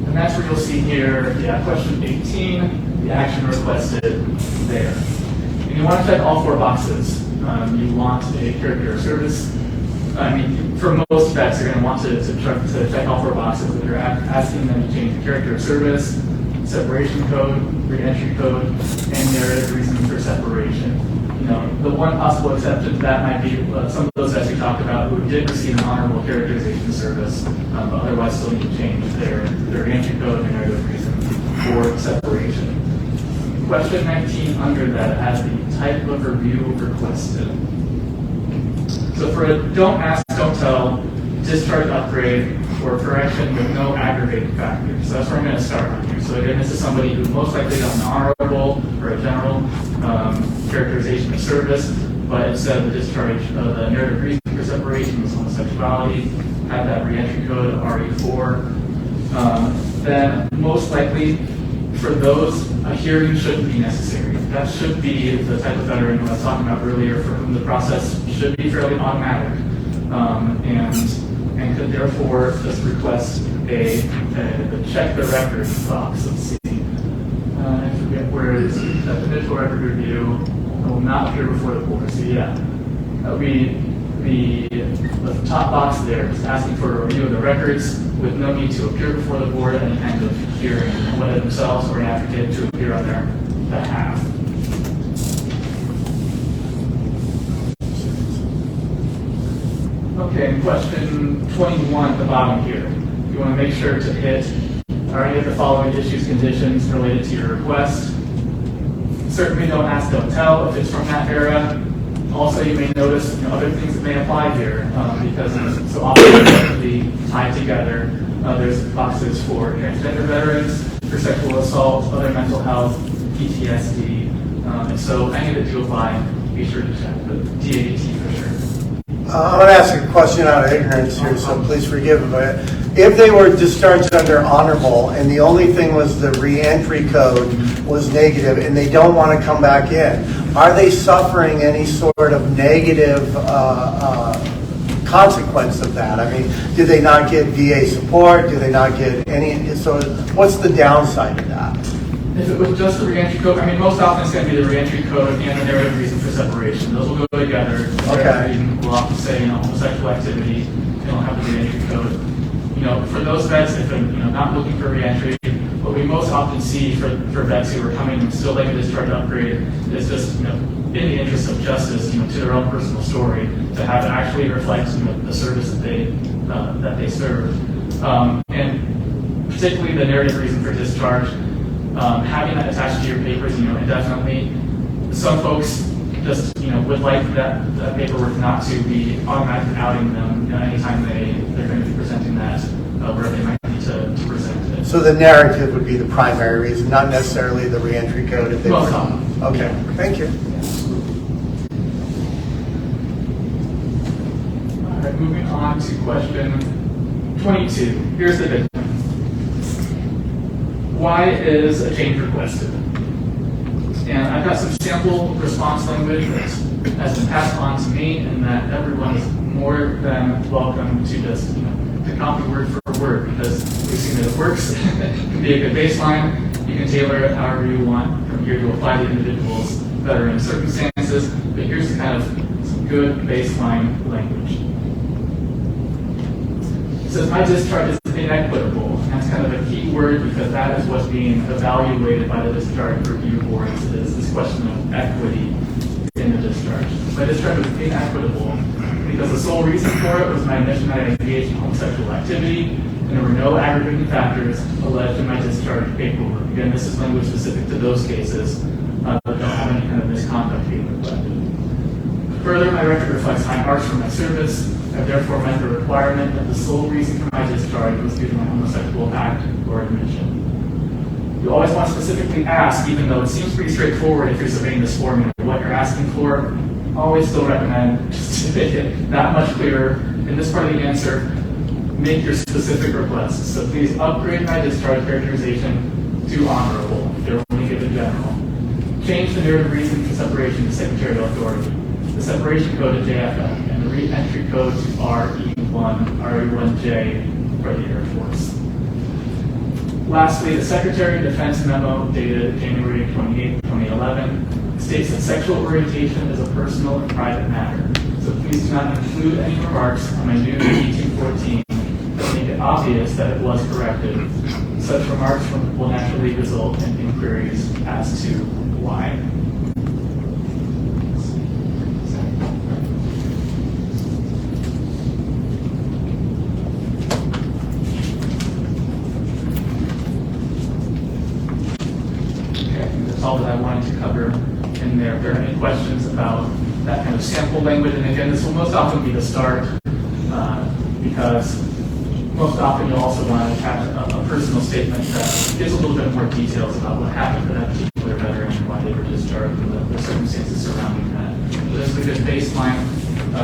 And that's where you'll see here, yeah, question 18, the action requested there. And you want to check all four boxes. You want a character of service. I mean, for most vets, you're going to want to check all four boxes. If you're asking them to change the character of service, separation code, re-entry code, and narrative reason for separation. You know, the one possible exception to that might be some of those vets we talked about who did receive an honorable characterization service, but otherwise still need to change their re-entry code and narrative reason for separation. Question 19 under that has the type of review requested. So for a don't ask, don't tell, discharge upgrade, or correction with no aggravating factors. So that's where I'm going to start on here. So again, this is somebody who most likely got an honorable or a general characterization of service, but instead of the discharge of the narrative reason for separation was homosexuality, had that re-entry code of RE4, then most likely for those, a hearing shouldn't be necessary. That should be the type of veteran who I was talking about earlier for whom the process should be fairly automatic, and could therefore just request a check the record box. Let's see. I forget where it is. That initial record review will not appear before the board. So yeah, that would be the top box there is asking for a review of the records with no need to appear before the board at any kind of hearing, whether themselves or an advocate to appear on their behalf. Okay, question 21 at the bottom here. You want to make sure to hit are any of the following issues, conditions related to your request. Certainly don't ask, don't tell if it's from that era. Also, you may notice other things that may apply here because it's so often effectively tied together. There's boxes for transgender veterans, for sexual assault, other mental health, PTSD, and so any that do apply, be sure to check the DAT for sure. I'm going to ask a question out of ignorance here, so please forgive me. But if they were discharged under honorable and the only thing was the re-entry code was negative and they don't want to come back in, are they suffering any sort of negative consequence of that? I mean, do they not get VA support? Do they not get any? So what's the downside of that? If it was just the reentry code, I mean, most often it's going to be the reentry code and the narrative reason for separation. Those will go together. The narrative reason will often say, homosexual activity. They don't have the reentry code. For those vets, if they're not looking for reentry, what we most often see for vets who are coming and still like a discharge upgrade is just, in the interest of justice, to their own personal story, to have it actually reflect, the service that they serve, and particularly the narrative reason for discharge. Having that attached to your papers, indefinitely. Some folks just, would like that paperwork not to be automatically outing them, anytime they're going to be presenting that, where they might need to present it. So the narrative would be the primary reason, not necessarily the reentry code. If they Well, were. some. Okay, thank you. All right, moving on to question 22. Here's the big one. Why is a change requested? And I've got some sample response language that has been passed on to me, and that everyone is more than welcome to just, to copy word for word, because we've seen that it works. It can be a good baseline. You can tailor it however you want from here to apply to individuals that are in circumstances, but here's the kind of some good baseline language. It says, my discharge is inequitable. And that's kind of a key word because that is what's being evaluated by the discharge review boards, is this question of equity in the discharge. My discharge was inequitable because the sole reason for it was my admission that I engaged in homosexual activity, and there were no aggravating factors alleged in my discharge paperwork. Again, this is language specific to those cases that don't have any kind of misconduct being reflected. Further, my record reflects high marks from my service. I've therefore met the requirement that the sole reason for my discharge was due to my homosexual act or admission. You always want to specifically ask, even though it seems pretty straightforward if you're surveying this formula, what you're asking for. Always still recommend, just to make it that much clearer, in this part of the answer, make your specific requests. So please upgrade my discharge characterization to honorable, if you're only given general. Change the narrative reason for separation to secretarial authority. The separation code to JFL, and the re-entry code to RE1J for the Air Force. Lastly, the Secretary of Defense memo dated January 28, 2011 states that sexual orientation is a personal and private matter. So please do not include any remarks on my new D214 that make it obvious that it was corrected. Such remarks will naturally result in inquiries as to why. All that I wanted to cover in there. If there are any questions about that kind of sample language, and again, this will most often be the start because most often you'll also want to attach a personal statement that gives a little bit more details about what happened to that particular veteran and why they were discharged and the circumstances surrounding that. So this is a good baseline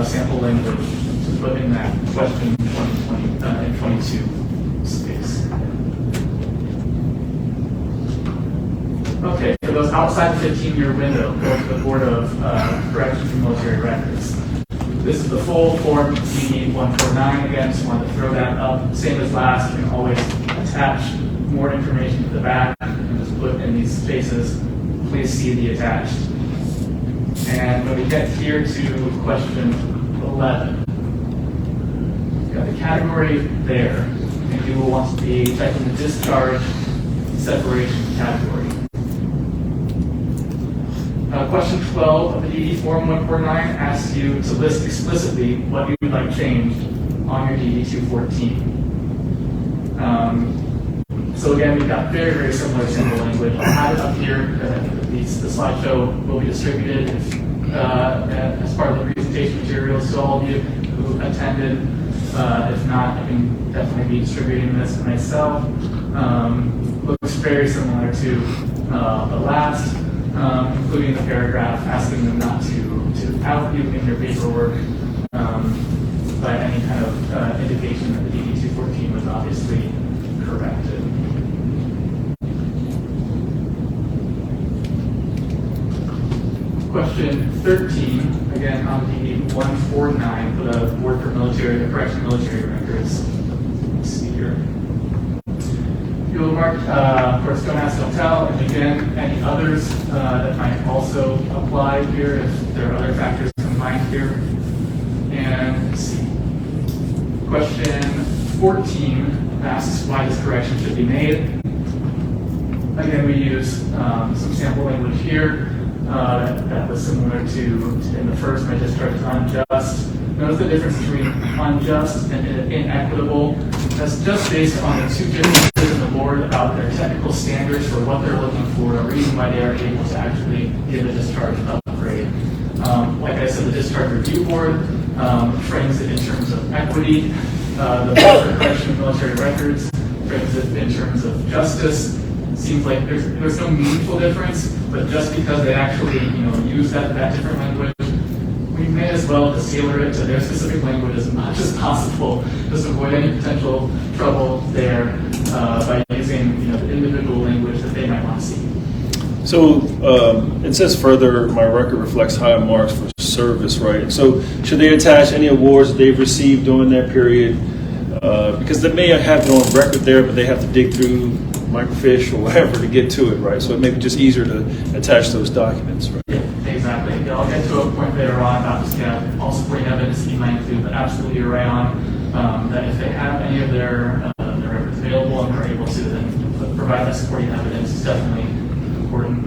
sample language to put in that question 2020 and 22 space. Okay, for those outside the 15-year window, go to the Board of Corrections and Military Records. This is the full Form DD-149. Again, just wanted to throw that up. Same as last, you can always attach more information to the back and just put in these spaces. Please see the attached. And when we get here to question 11, you've got the category there, and you will want to be checking the discharge separation category. Question 12 of the DD Form 149 asks you to list explicitly what you would like changed on your DD 214. So again, we've got very, very similar sample language. I'll have it up here. The slideshow will be distributed as part of the presentation materials to all of you who attended. If not, I can definitely be distributing this myself. Looks very similar to the last, including the paragraph asking them not to out you in your paperwork by any kind of indication that the DD 214 was obviously corrected. Question 13, again on DD 149 for the Board for Military, the Correction Military Records. Let's see here. You'll mark, of course, don't ask, don't tell, and again, any others that might also apply here if there are other factors combined here. And let's see. Question 14 asks why this correction should be made. Again, we use some sample language here that was similar to in the first, my discharge is unjust. Notice the difference between unjust and inequitable. That's just based on the two differences in the board about their technical standards for what they're looking for, a reason why they are able to actually give a discharge upgrade. Like I said, the Discharge Review Board frames it in terms of equity. The Board for Correction of Military Records frames it in terms of justice. Seems like there's no meaningful difference, but just because they actually use that different language, we may as well just tailor it to their specific language as much as possible, just avoid any potential trouble there by using the individual language that they might want to see. So it says further, my record reflects high marks for service, right? So should they attach any awards they've received during that period? Because they may have it on record there, but they have to dig through microfiche or whatever to get to it, right? So it may be just easier to attach those documents, right? Yeah, exactly. I'll get to a point later on about just all supporting evidence that you might include, but absolutely you're right on that if they have any of their records available and are able to then provide that supporting evidence, it's definitely important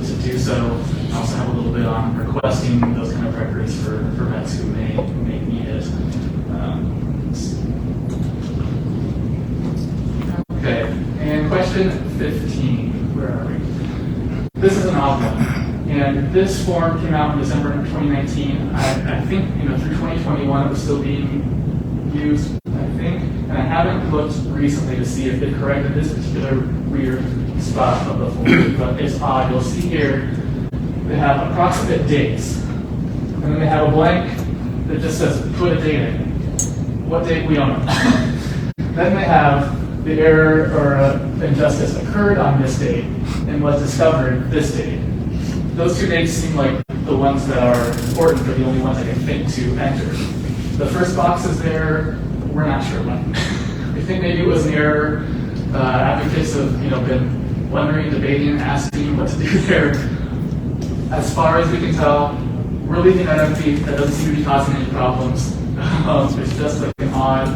to do so. I also have a little bit on requesting those kind of records for vets who may need it. Okay, and question 15, where are we? This is an odd one, and this form came out in December of 2019. I think through 2021 it was still being used, I think, and I haven't looked recently to see if it corrected this particular weird spot of the form, but it's odd. You'll see here they have approximate dates, and then they have a blank that just says put a date in. What date? We don't know. Then they have the error or injustice occurred on this date and was discovered this date. Those two dates seem like the ones that are important, but the only ones I can think to enter. The first box is there. We're not sure when. We think maybe it was an error. Advocates have been wondering, debating, asking what to do there. As far as we can tell, we're leaving that empty. That doesn't seem to be causing any problems. It's just like an odd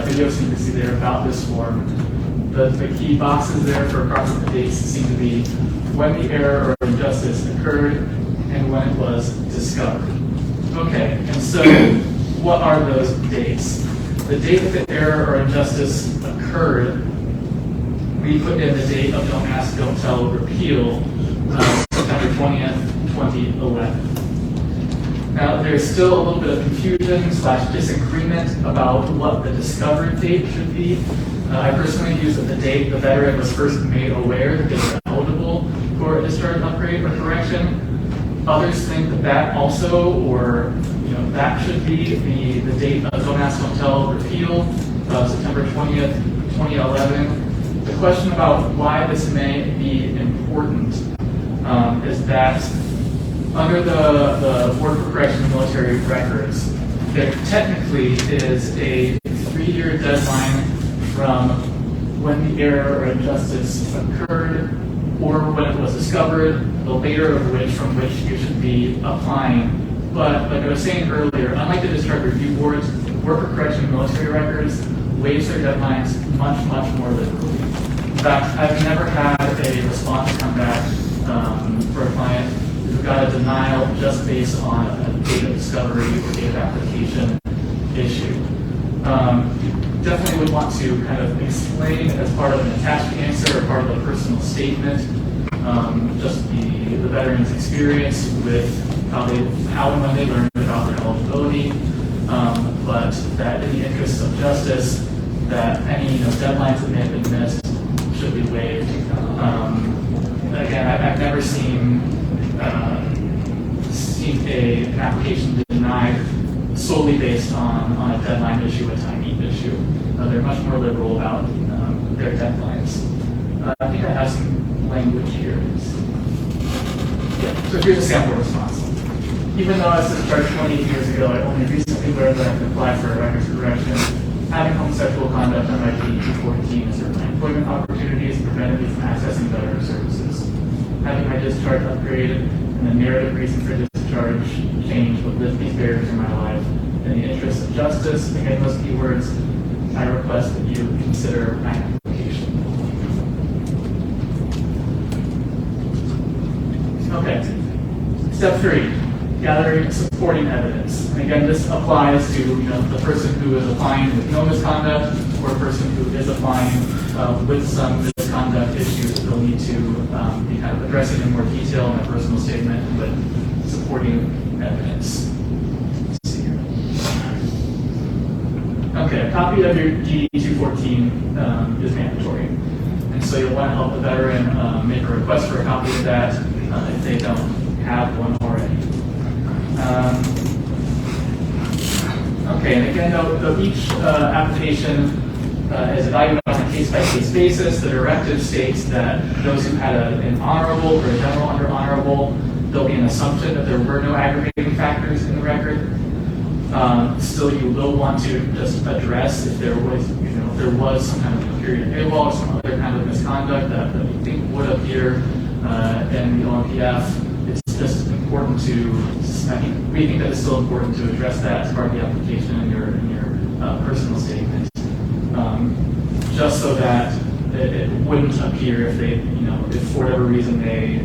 video seem to see there about this form. The key boxes there for approximate dates seem to be when the error or injustice occurred and when it was discovered. Okay, and so what are those dates? The date that the error or injustice occurred, we put in the date of Don't Ask, Don't Tell repeal, September 20th, 2011. Now, there's still a little bit of confusion / disagreement about what the discovered date should be. I personally use the date the veteran was first made aware that they were eligible for a discharge upgrade or correction. Others think that also, or that should be the date of Don't Ask, Don't Tell repeal, September 20th, 2011. The question about why this may be important is that under the Board for Correction of Military Records, there technically is a 3-year deadline from when the error or injustice occurred or when it was discovered, the later of which from which you should be applying. But like I was saying earlier, unlike the Discharge Review Boards, the Board for Correction of Military Records waives their deadlines much, much more liberally. In fact, I've never had a response come back for a client who got a denial just based on a date of discovery or date of application issue. definitely would want to kind of explain as part of an attached answer or part of a personal statement, just the veteran's experience with how and when they learned about their eligibility, but that in the interest of justice, that any deadlines that may have been missed should be waived. Again, I've never seen an application denied solely based on a deadline issue, a time need issue. They're much more liberal about their deadlines. I think I have some language here. Yeah. So here's a sample response. Even though I was discharged 28 years ago, I only recently learned that I can apply for a records correction. Having homosexual conduct on my Lgbtq has hurt my employment opportunities and prevented me from accessing veteran services. Having my discharge upgraded and the narrative reason for discharge changed would lift these barriers in my life. In the interest of justice, again, those keywords, I request that you consider my application. Okay. Step 3, gathering supporting evidence. And again, this applies to the person who is applying with no misconduct or a person who is applying with some misconduct issues that they'll need to be kind of addressing in more detail in a personal statement with supporting evidence. Let's see here. Okay, a copy of your D-214 is mandatory. And so you'll want to help the veteran make a request for a copy of that if they don't have one already. Okay, and again, though each application is evaluated on a case-by-case basis, the directive states that those who had an honorable or a general under honorable, there'll be an assumption that there were no aggravating factors in the record. Still, you will want to just address if there was some kind of period of AWOL or some other kind of misconduct that we think would appear in the OMPF. It's just important we think that it's still important to address that as part of the application in your personal statement, just so that it wouldn't appear if if for whatever reason they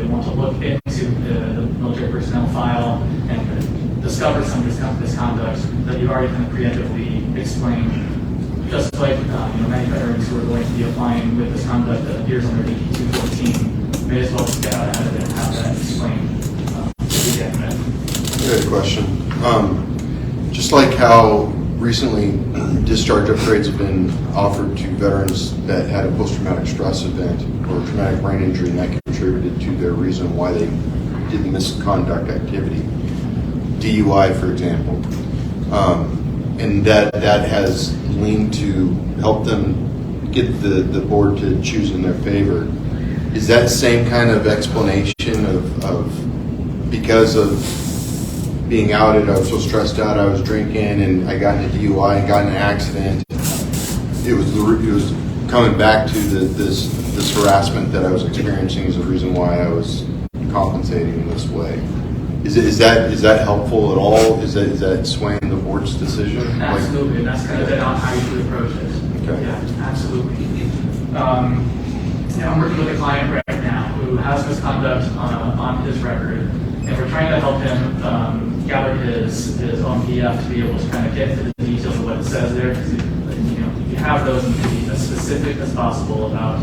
want to look into the military personnel file and discover some misconduct that you've already kind of preemptively explained. Just like many veterans who are going to be applying with misconduct that appears on their DD-214, may as well just get out ahead of it and have that explained. Good question. Just like how recently discharge upgrades have been offered to veterans that had a post-traumatic stress event or traumatic brain injury, and that contributed to their reason why they did the misconduct activity, DUI, for example, and that has leaned to help them get the board to choose in their favor. Is that the same kind of explanation of because of being outed, I was so stressed out, I was drinking, and I got in a DUI and got in an accident. It was coming back to this harassment that I was experiencing is the reason why I was compensating in this way. Is that helpful at all? Is that swaying the board's decision? Absolutely, and that's kind of how you should approach it. Okay. Yeah, absolutely. I'm working with a client right now who has misconduct on his record, and we're trying to help him gather his OMPF to be able to kind of get into the details of what it says there. Because you have those and be as specific as possible about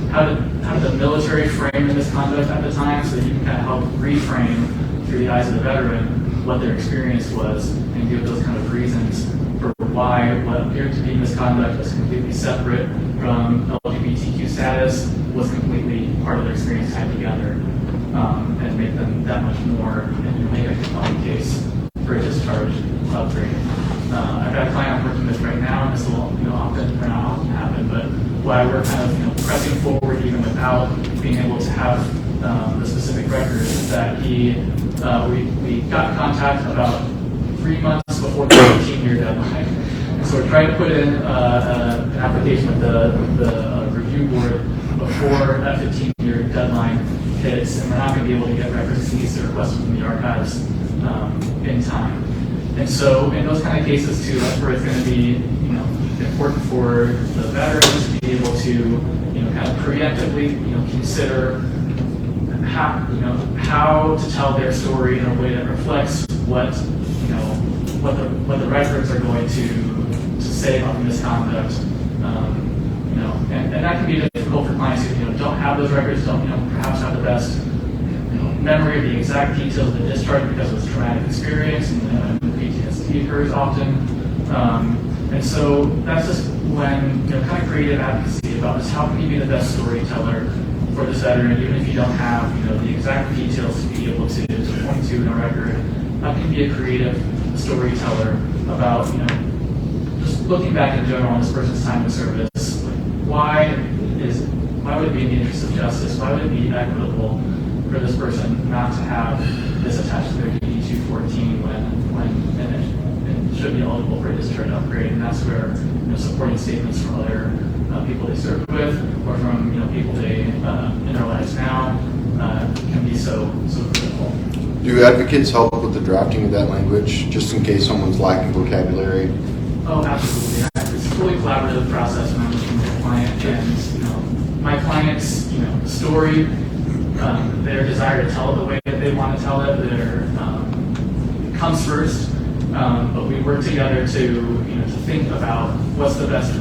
how did the military frame the misconduct at the time, so that you can kind of help reframe through the eyes of the veteran what their experience was and give those kind of reasons for why what appeared to be misconduct was completely separate from LGBTQ status was completely part of their experience tied together, and make them that much more and make a compelling case for a discharge upgrade. I've got a client I'm working with right now, and this will not often happen, but why we're kind of pressing forward even without being able to have the specific record is that we got in contact about 3 months before the 15-year deadline. And so we're trying to put in an application with the review board before that 15-year deadline hits, and we're not going to be able to get records released or requested from the archives in time. And so in those kind of cases too, that's where it's going to be important for the veterans to be able to kind of preemptively consider how to tell their story in a way that reflects what the records are going to to say about the misconduct. And that can be difficult for clients who don't have those records, don't perhaps have the best memory of the exact details of the discharge because of this traumatic experience, and the PTSD occurs often. And so that's just when kind of creative advocacy about this. How can you be the best storyteller for this veteran, even if you don't have the exact details to be able to point to in a record? How can you be a creative storyteller about just looking back in general on this person's time in service? Why would it be in the interest of justice? Why would it be equitable for this person not to have this attached to their DD 214 when it should be eligible for a discharge upgrade? And that's where supporting statements from other people they served with, or from people they in their lives now, can be so critical. Do advocates help with the drafting of that language, just in case someone's lacking vocabulary? Oh, absolutely. It's a fully collaborative process when I'm working with a client, and my client's story, their desire to tell it the way that they want to tell it, comes first. But we work together to think about what's the best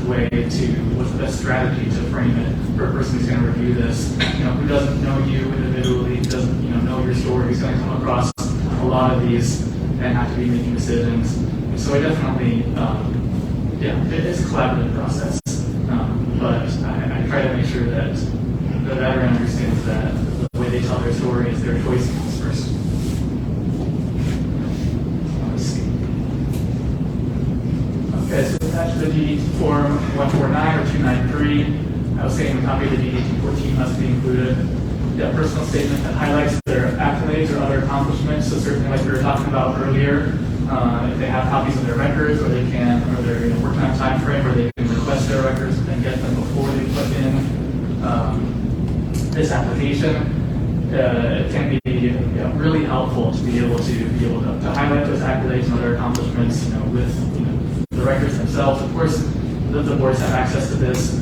strategy to frame it for a person who's going to review this, who doesn't know you individually, doesn't know your story, who's going to come across a lot of these and have to be making decisions. And so I definitely, it is a collaborative process, but I try to make sure that the veteran understands that the way they tell their story is their choice comes first. Okay, so attached to the DD form 149 or 293, I was saying a copy of the DD 214 must be included. A personal statement that highlights their accolades or other accomplishments. So certainly, like we were talking about earlier, if they have copies of their records, or they can, or they're in a work-time time frame where they can request their records and get them before they put in this application, it can be really helpful to be able to highlight those accolades and other accomplishments, with the records themselves. Of course, the boards have access to this,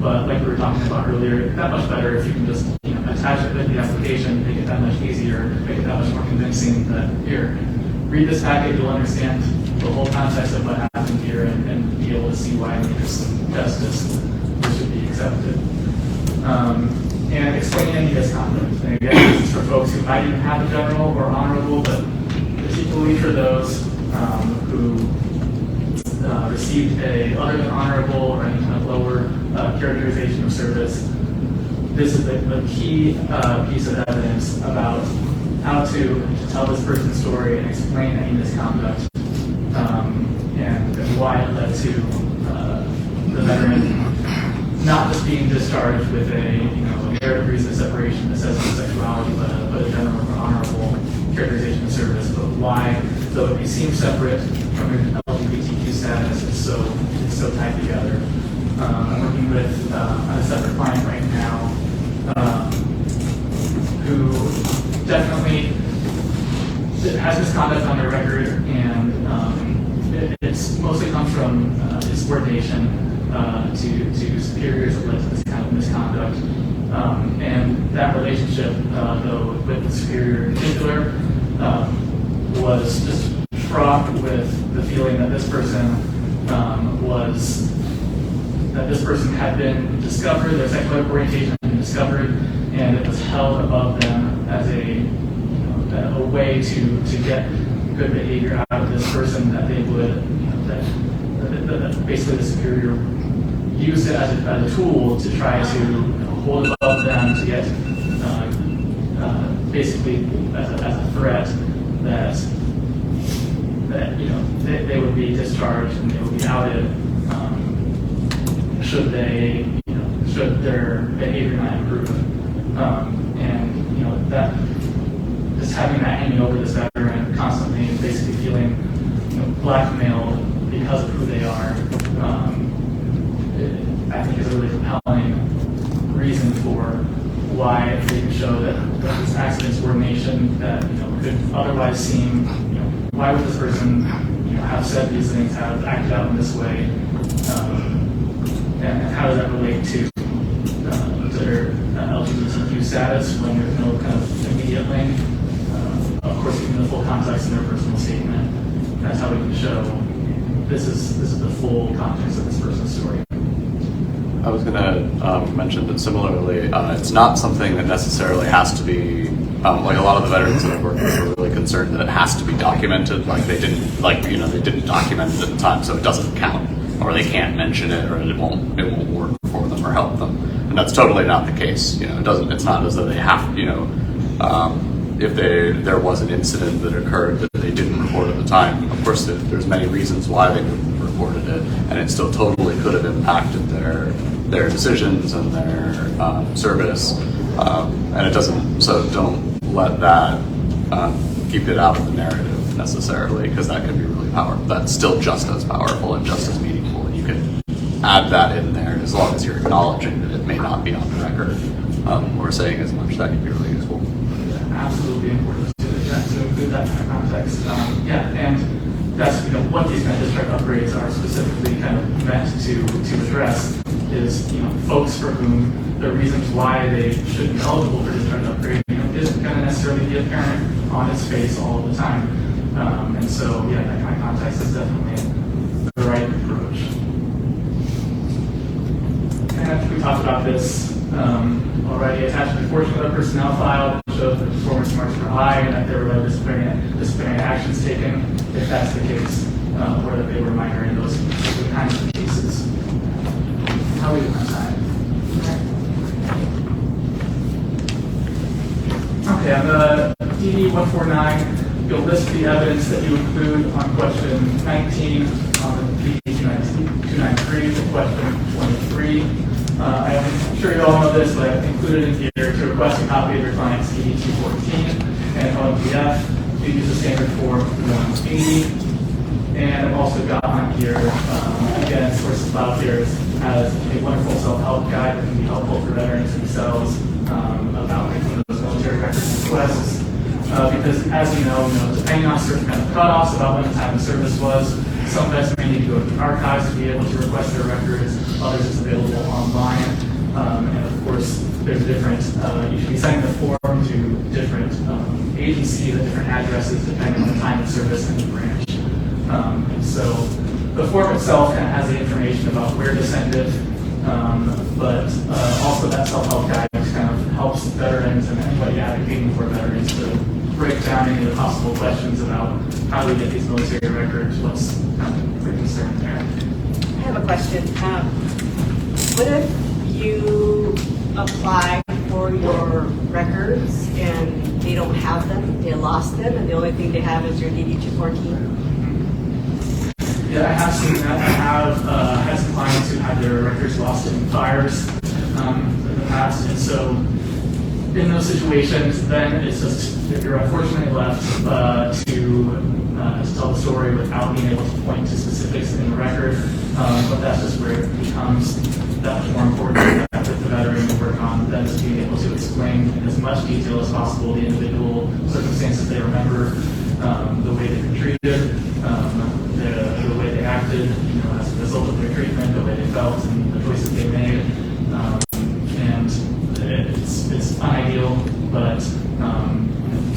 but like we were talking about earlier, that much better if you can just attach it with the application, make it that much easier, make it that much more convincing that here, read this package, you'll understand the whole context of what happened here, and be able to see why in the interest of justice this should be accepted. And explain any misconduct. And again, this is for folks who might even have a general or honorable, but particularly for those who received a other than honorable or any kind of lower characterization of service. This is the key piece of evidence about how to tell this person's story and explain any misconduct, and why it led to the veteran not just being discharged with a narrative reason of separation that says homosexuality, but a general or honorable characterization of service. But why, though it may seem separate from your LGBTQ status, it's so tied together. I'm working with a separate client right now who definitely has misconduct on their record, and it's mostly comes from insubordination to superiors that led to this kind of misconduct. And that relationship, though, with the superior in particular, was just fraught with the feeling that this person had been discovered, their sexual orientation had been discovered, and it was held above them as a way to get good behavior out of this person, that they would, that basically the superior used it as a tool to try to hold above them, to get basically as a threat that they would be discharged and they would be outed should their behavior not improve. And that just having that hanging over this veteran constantly, and basically feeling blackmailed because of who they are, I think is a really compelling reason for why they can show that this accident subordination that could otherwise seem, why would this person have said these things, have acted out in this way, and how does that relate to their LGBTQ status when there's no kind of immediate link? Of course, given the full context in their personal statement, that's how we can show this is the full context of this person's story. I was going to mention that similarly, it's not something that necessarily has to be, like a lot of the veterans that I've worked with are really concerned that it has to be documented, like they didn't document it at the time, so it doesn't count, or they can't mention it, or it won't work for them or help them. And that's totally not the case. It's not as though they have, if there was an incident that occurred that they didn't report at the time, of course there's many reasons why they wouldn't have reported it, and it still totally could have impacted their decisions and their service, and it doesn't. So don't let that keep it out of the narrative necessarily, because that can be really powerful. That's still just as powerful and just as meaningful, and you can add that in there as long as you're acknowledging that it may not be on the record or saying as much. That can be really useful. Absolutely important to include that kind of context. And that's what these kind of discharge upgrades are specifically kind of meant to address is folks for whom the reasons why they should be eligible for discharge upgrade isn't going to necessarily be apparent on its face all the time. And so that kind of context is definitely the right approach. And we talked about this already. Attached to the portion of the personnel file shows that performance marks were high and that there were no disciplinary actions taken, if that's the case, or that they were minor in those kinds of cases. How are we doing on time? Okay, on the DD 149, you'll list the evidence that you include on question 19, on the DD 293, for question 23. I'm sure you all know this, but I've included in here to request a copy of your client's DD 214 and OMPF. You use the standard form 180. And I've also got on here, again, sources filed here as a wonderful self-help guide that can be helpful for veterans themselves about making those military records requests. Because as you know, depending on certain kind of cutoffs about when the time of service was, some vets may need to go to the archives to be able to request their records, others it's available online. And of course, there's different, you should be sending the form to different agencies at different addresses depending on the time of service and the branch. And so the form itself kind of has the information about where to send it, but also that self-help guide kind of helps veterans and anybody advocating for veterans to break down any of the possible questions about how do we get these military records, what's the concern there. I have a question. What if you apply for your records and they don't have them, they lost them, and the only thing they have is your DD 214? Yeah, I have seen that. I have had some clients who had their records lost in fires in the past, and so in those situations, then it's just if you're unfortunately left to tell the story without being able to point to specifics in the record, but that's just where it becomes that much more important that the veteran will work on than just being able to explain in as much detail as possible the individual circumstances they remember, the way they've been treated, the way they acted, as a result of their treatment, the way they felt, and the choices they made. And it's unideal, but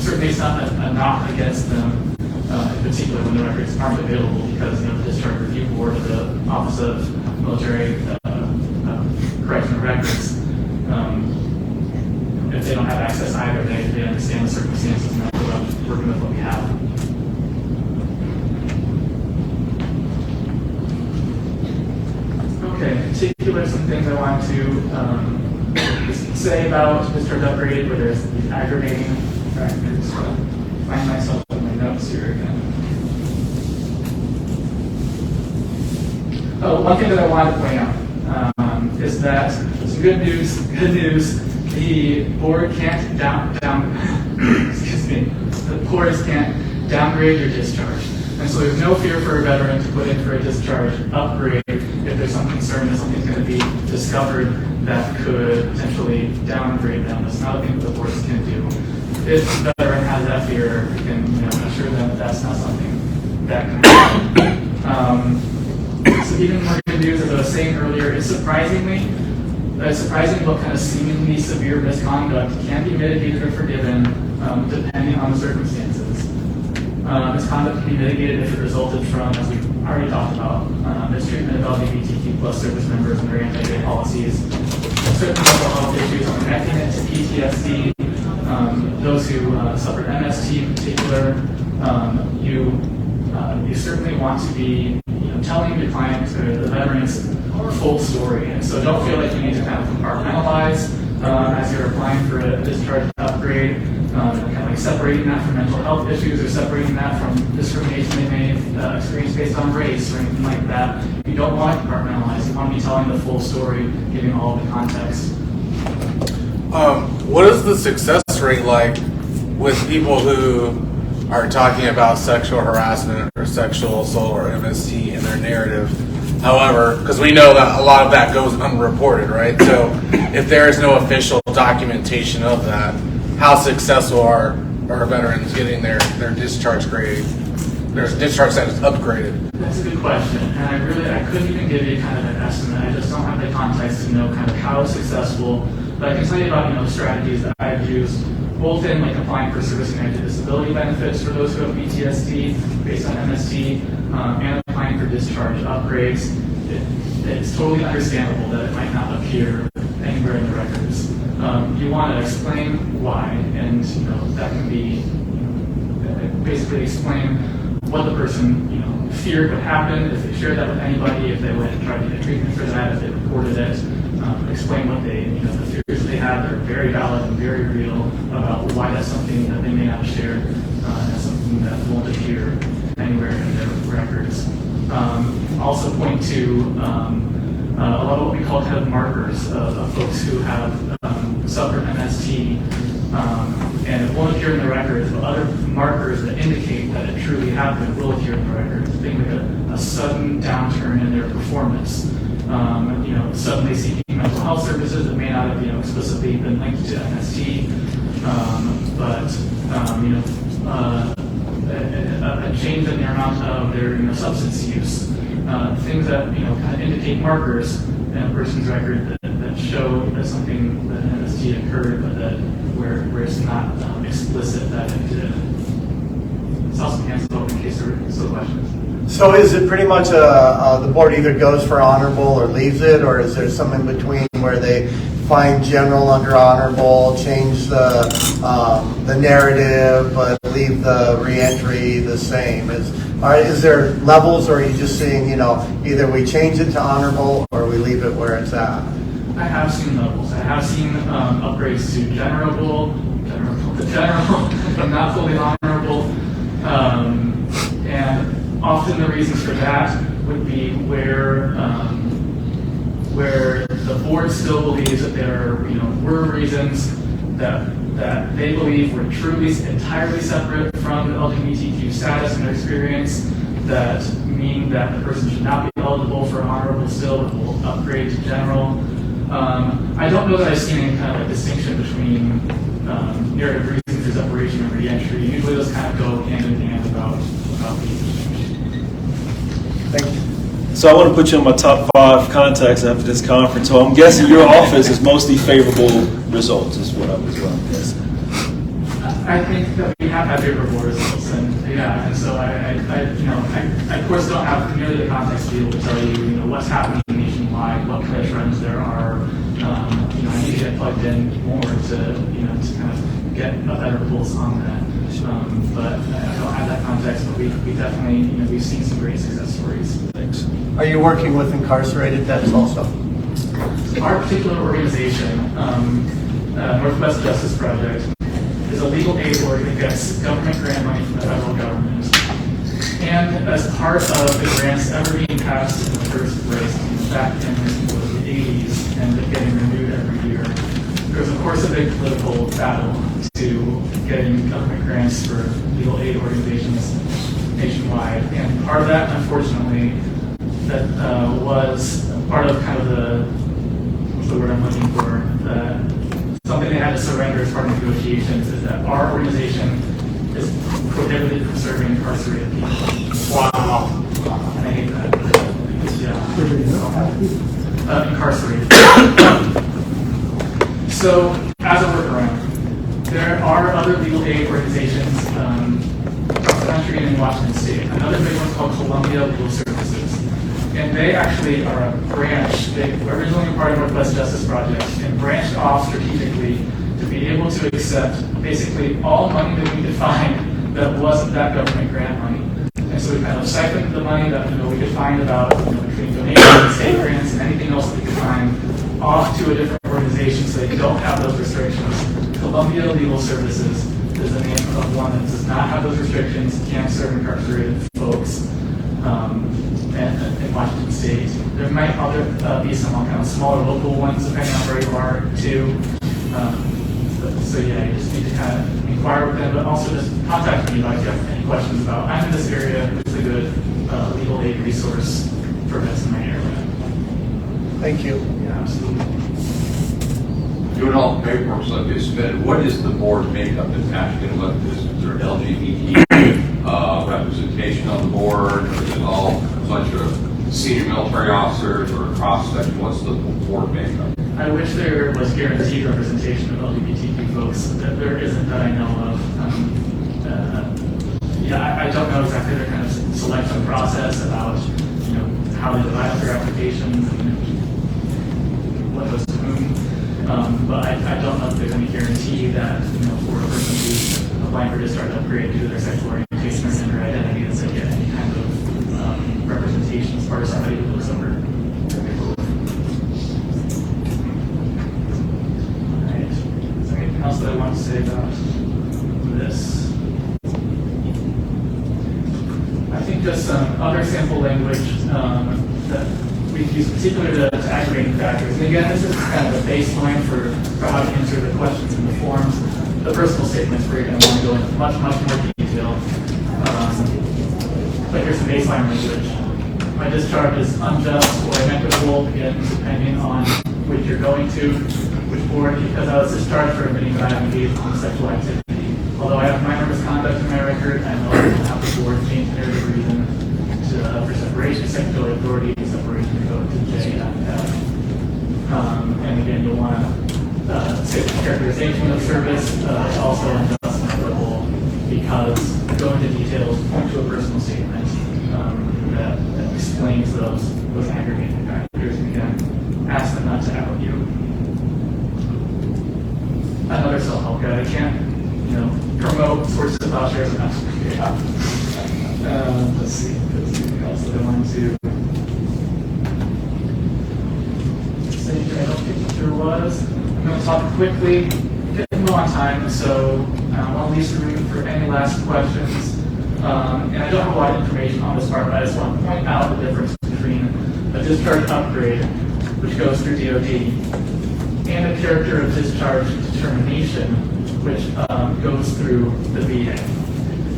certainly it's not a knock against them, in particular when the records aren't available because the Discharge Review Board of the Office of Military Correctional Records, if they don't have access either, they understand the circumstances and they're working with what we have. Okay, in particular, some things I want to say about discharge upgrade, where there's these aggravating factors. Find myself in my notes here again. Oh, one thing that I wanted to point out is that some good news. The board can't excuse me. The boards can't downgrade your discharge. And so there's no fear for a veteran to put in for a discharge upgrade if there's some concern that something's going to be discovered that could potentially downgrade them. That's not a thing that the boards can do. If the veteran has that fear, we can assure them that that's not something that can happen. So even more good news, as I was saying earlier, it's surprising what kind of seemingly severe misconduct can be mitigated or forgiven depending on the circumstances. Misconduct can be mitigated if it resulted from, as we already talked about, mistreatment of LGBTQ plus service members and their anti-gay policies, certain mental health issues connecting it to PTSD, those who suffered MST in particular. You certainly want to be telling your clients or the veterans full story, and so don't feel like you need to kind of compartmentalize as you're applying for a discharge upgrade, kind of like separating that from mental health issues or separating that from discrimination they may have experienced based on race or anything like that. You don't want to compartmentalize. You want to be telling the full story, giving all of the context. What is the success rate like with people who are talking about sexual harassment or sexual assault or MST in their narrative? However, because we know that a lot of that goes unreported, right? So if there is no official documentation of that, how successful are veterans getting their discharge grade, their discharge status upgraded? That's a good question, and I couldn't even give you kind of an estimate. I just don't have the context to know kind of how successful, but I can tell you about the strategies that I've used, both in like applying for service-connected disability benefits for those who have PTSD based on MST, and applying for discharge upgrades. It's totally understandable that it might not appear anywhere in the records. You want to explain why, and that can be basically explain what the person feared would happen if they shared that with anybody, if they went and tried to get treatment for that, if they reported it. Explain what they, the fears they have that are very valid and very real about why that's something that they may not share, as something that won't appear anywhere in their records. Also point to a lot of what we call kind of markers of folks who have suffered MST, and it won't appear in the records, but other markers that indicate that it truly happened will appear in the records. Things like a sudden downturn in their performance. Suddenly seeking mental health services that may not have, explicitly been linked to MST, but a change in the amount of their substance use, things that kind of indicate markers in a person's record that show that something that MST occurred, but that where it's not explicit that it did. It's also hands open in case there are still questions. So is it pretty much the board either goes for honorable or leaves it, or is there some in between where they find general under honorable, change the narrative, but leave the reentry the same? Is there levels, or are you just saying, either we change it to honorable or we leave it where it's at? I have seen levels. I have seen upgrades to general, but not fully honorable. And often the reasons for that would be where the board still believes that there were reasons that they believe were truly entirely separate from the LGBTQ status and their experience, that mean that the person should not be eligible for honorable still, but will upgrade to general. I don't know that I've seen any kind of distinction between narrative reasons for separation and reentry. Usually those kind of go hand in hand about these. Thank you. So I want to put you on my top 5 contacts after this conference. So I'm guessing your office is mostly favorable results, is what I'm guessing. I think that we have had favorable results, and so I of course don't have nearly the context to be able to tell you, what's happening nationwide, what kind of trends there are. I need to get plugged in more to kind of get a better pulse on that. But I don't have that context, but we definitely, we've seen some great success stories. Thanks. Are you working with incarcerated vets also? Our particular organization, Northwest Justice Project, is a legal aid org that gets government grant money from the federal government. And as part of the grants ever being passed in the first place, back in the 80s, and getting renewed every year, there's of course a big political battle to getting government grants for legal aid organizations nationwide. And part of that, unfortunately, that was part of kind of what's the word I'm looking for, something they had to surrender as part of negotiations, is that our organization is prohibited from serving incarcerated people. Wow. And I hate that. Incarcerated. So, as a workaround, there are other legal aid organizations across the country Michigan and Washington State. Another big one's called Columbia Legal Services. And they actually are a branch. They were originally part of Northwest Justice Project and branched off strategically to be able to accept basically all money that we could find that wasn't that government grant money. And so we kind of siphoned the money that we could find about between donations and state grants and anything else that we could find off to a different organization so they don't have those restrictions. Columbia Legal Services is the name of one that does not have those restrictions, can serve incarcerated folks in Washington State. There might be some kind of smaller local ones depending on where you are too. So yeah, you just need to kind of inquire with them, but also just contact me if you have any questions about. I'm in this area. It's a good legal aid resource for vets in my area. Thank you. Yeah, absolutely. Doing all the paperwork like this, what is the board makeup that's actually going to look at this? Is there LGBT representation on the board? Or is it all a bunch of senior military officers or cross-section? What's the board makeup? I wish there was guaranteed representation of LGBTQ folks. That there isn't that I know of. I don't know exactly their kind of selection process about how they divide up their applications and what goes to whom. But I don't know if there's any guarantee that for a person who's applying for discharge upgrade due to their sexual orientation or gender identity, that they get any kind of representation as part of somebody who looks over. Else that I want to say about this. I think just some other sample language that we use particularly to aggravating factors. And again, this is kind of a baseline for how to answer the questions in the forms. The personal statements where you're going to want to go into much more detail. But here's some baseline language. My discharge is unjust or inequitable, again, depending on which you're going to. Which board, because I was discharged for admitting that I have engaged in sexual activity. Although I have minor misconduct in my record, I know I will have the board change narrative reason for separation, secretary authority, separation to go to J and F. And again, you'll want to say the characterization of service also unjust and equitable because go into details, point to a personal statement that explains those aggravating factors. And again, ask them not to out you. Another self-help guide. I can't, promote sources of thought shares. Let's see. There's anything else that I wanted to say. I don't think there was. I'm going to talk quickly, getting low on time, so I want to leave some room for any last questions. And I don't have a lot of information on this part, but I just want to point out the difference between a discharge upgrade, which goes through DOD, and a character of discharge determination, which goes through the VA.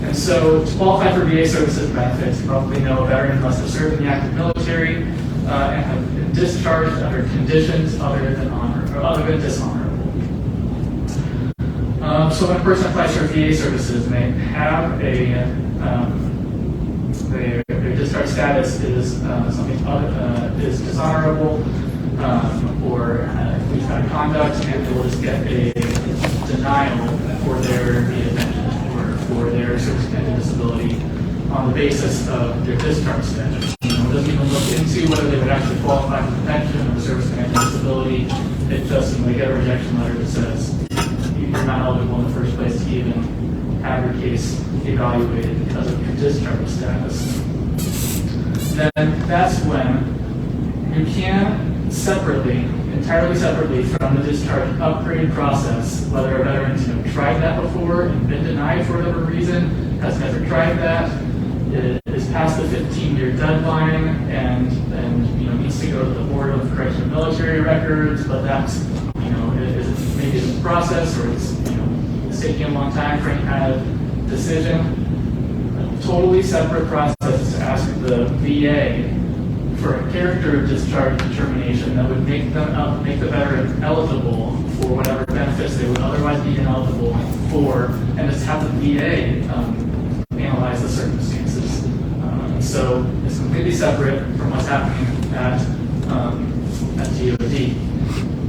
And so to qualify for VA services benefits, you probably know a veteran must have served in the active military and have been discharged under conditions other than dishonorable. So when a person applies for VA services and they have their discharge status is something is dishonorable, or we've got conduct, and they will just get a denial for their detention or for their service-connected disability on the basis of their discharge status. It doesn't even look into whether they would actually qualify for the pension or the service-connected disability. It just they get a rejection letter that says you're not eligible in the first place to even have your case evaluated because of your discharge status. Then that's when you can entirely separately from the discharge upgrade process, whether a veteran's tried that before and been denied for whatever reason, has never tried that, is past the 15-year deadline, and needs to go to the Board of Correctional Military Records, but that's maybe it's a process or it's taking a long time for any kind of decision. A totally separate process to ask the VA for a character of discharge determination that would make the veteran eligible for whatever benefits they would otherwise be ineligible for, and just have the VA analyze the circumstances. So it's completely separate from what's happening at DOD.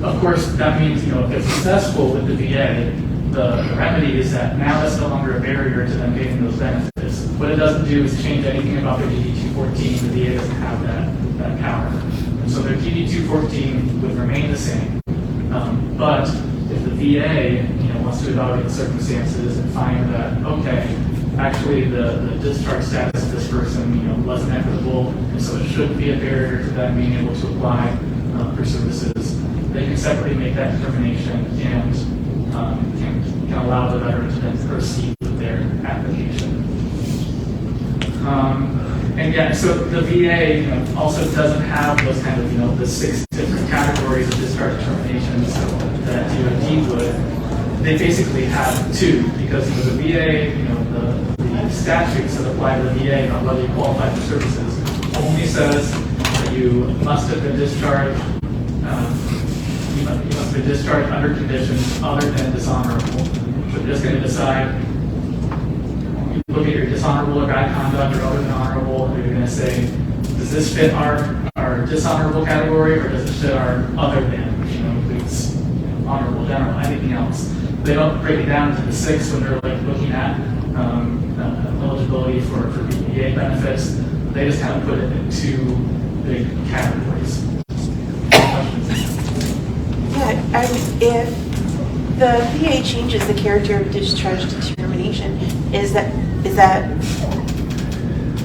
Of course, that means if they're successful with the VA, the remedy is that now that's no longer a barrier to them getting those benefits. What it doesn't do is change anything about their DD-214. The VA doesn't have that power. And so their DD-214 would remain the same. But if the VA wants to evaluate the circumstances and find that, okay, actually the discharge status of this person wasn't equitable, and so it shouldn't be a barrier to them being able to apply for services, they can separately make that determination and can allow the veteran to then proceed with their application. And yeah, so the VA also doesn't have those kind of the 6 different categories of discharge determinations that DOD would. They basically have 2 because the VA, the statutes that apply to the VA on whether you qualify for services only says that you must have been discharged. You must be discharged under conditions other than dishonorable. So they're just going to decide. You look at your dishonorable or bad conduct or other than honorable, and you're going to say, does this fit our dishonorable category or does it fit our other than, includes honorable, general, anything else? They don't break it down into the 6 when they're looking at eligibility for VA benefits. They just kind of put it in 2 big categories. Yeah, if the VA changes the character of discharge determination, is that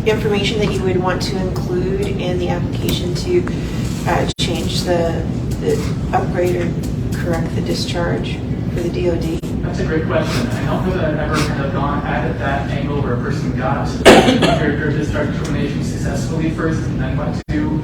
information that you would want to include in the application to change the upgrade or correct the discharge for the DOD? That's a great question. I don't know that I've ever kind of gone at that angle where a person got character of discharge determination successfully first and then went to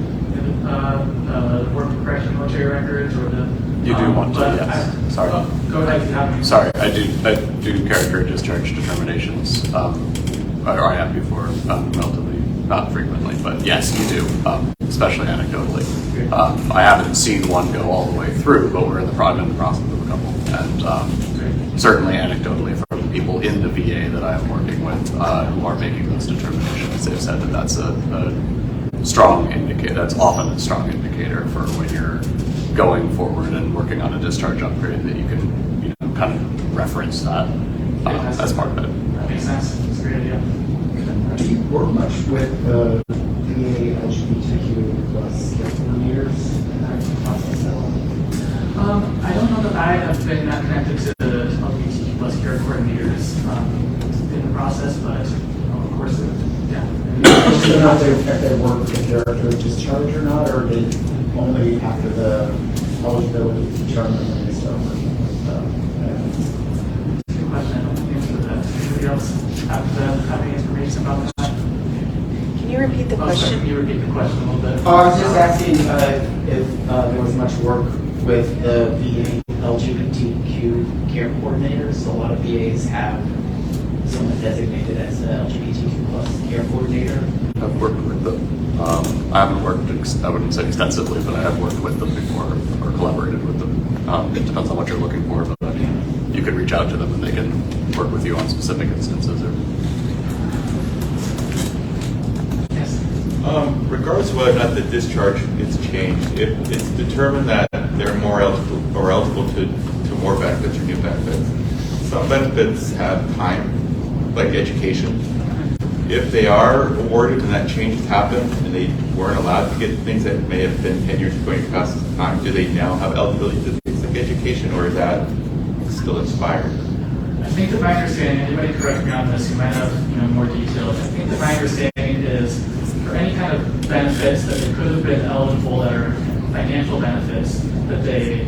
the work of correction military records or the. You do want to, yes. Sorry. Go ahead. Sorry, I do character discharge determinations. I have before, relatively not frequently, but yes, you do, especially anecdotally. I haven't seen one go all the way through, but we're in the process of a couple, and certainly anecdotally from people in the VA that I'm working with who are making those determinations, they've said that that's a strong indicator. That's often a strong indicator for when you're going forward and working on a discharge upgrade that you can kind of reference that as part of it. That makes sense. It's a great idea. Do you work much with the VA LGBTQ plus coordinators in that process at all? I don't know that I have been that connected to the LGBTQ plus care coordinators in the process, but of course, yeah. Do you know if they work with the character of discharge or not, or they only after the eligibility determined when they start working with Good question. I don't know the answer to that. Anybody else have any information about that? Can you repeat the question? Sorry, can you repeat the question a little bit? I was just asking if there was much work with the VA LGBTQ care coordinators. A lot of VAs have someone designated as the LGBTQ plus care coordinator. I've worked with them. I haven't worked, I wouldn't say extensively, but I have worked with them before or collaborated with them. It depends on what you're looking for, but you could reach out to them and they can work with you on specific instances. Regardless of whether or not the discharge gets changed, if it's determined that they're more eligible to more benefits or new benefits, some benefits have time, like education. If they are awarded and that change has happened and they weren't allowed to get things that may have been 10 years going past time, do they now have eligibility to things like education, or is that still expired? I think that my understanding, anybody correct me on this, you might have more details. I think that my understanding is for any kind of benefits that they could have been eligible that are financial benefits that they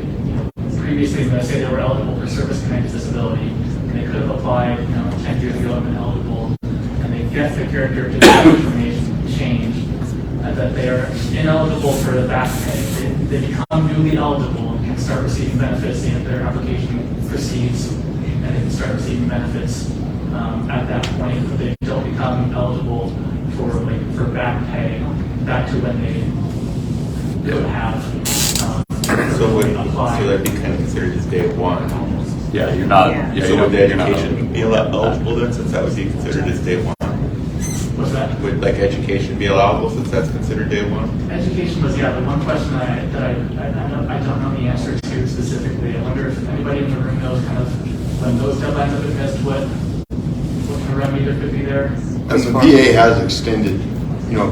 previously, when I say they were eligible for service-connected disability, and they could have applied 10 years ago and been eligible, and they get the character of determination changed, that they are ineligible for the back pay. They become newly eligible and can start receiving benefits if their application proceeds, and they can start receiving benefits at that point. But they don't become eligible for back pay back to when they could have. So that'd be kind of considered as day one. Yeah, you're not. Yeah, so would the education be eligible then, since that would be considered as day one? What's that? Would education be allowable since that's considered day one? Education was the one question that I don't know the answer to specifically. I wonder if anybody in the room knows kind of when those deadlines have been missed, what kind of remedy that could be there? And the VA has extended,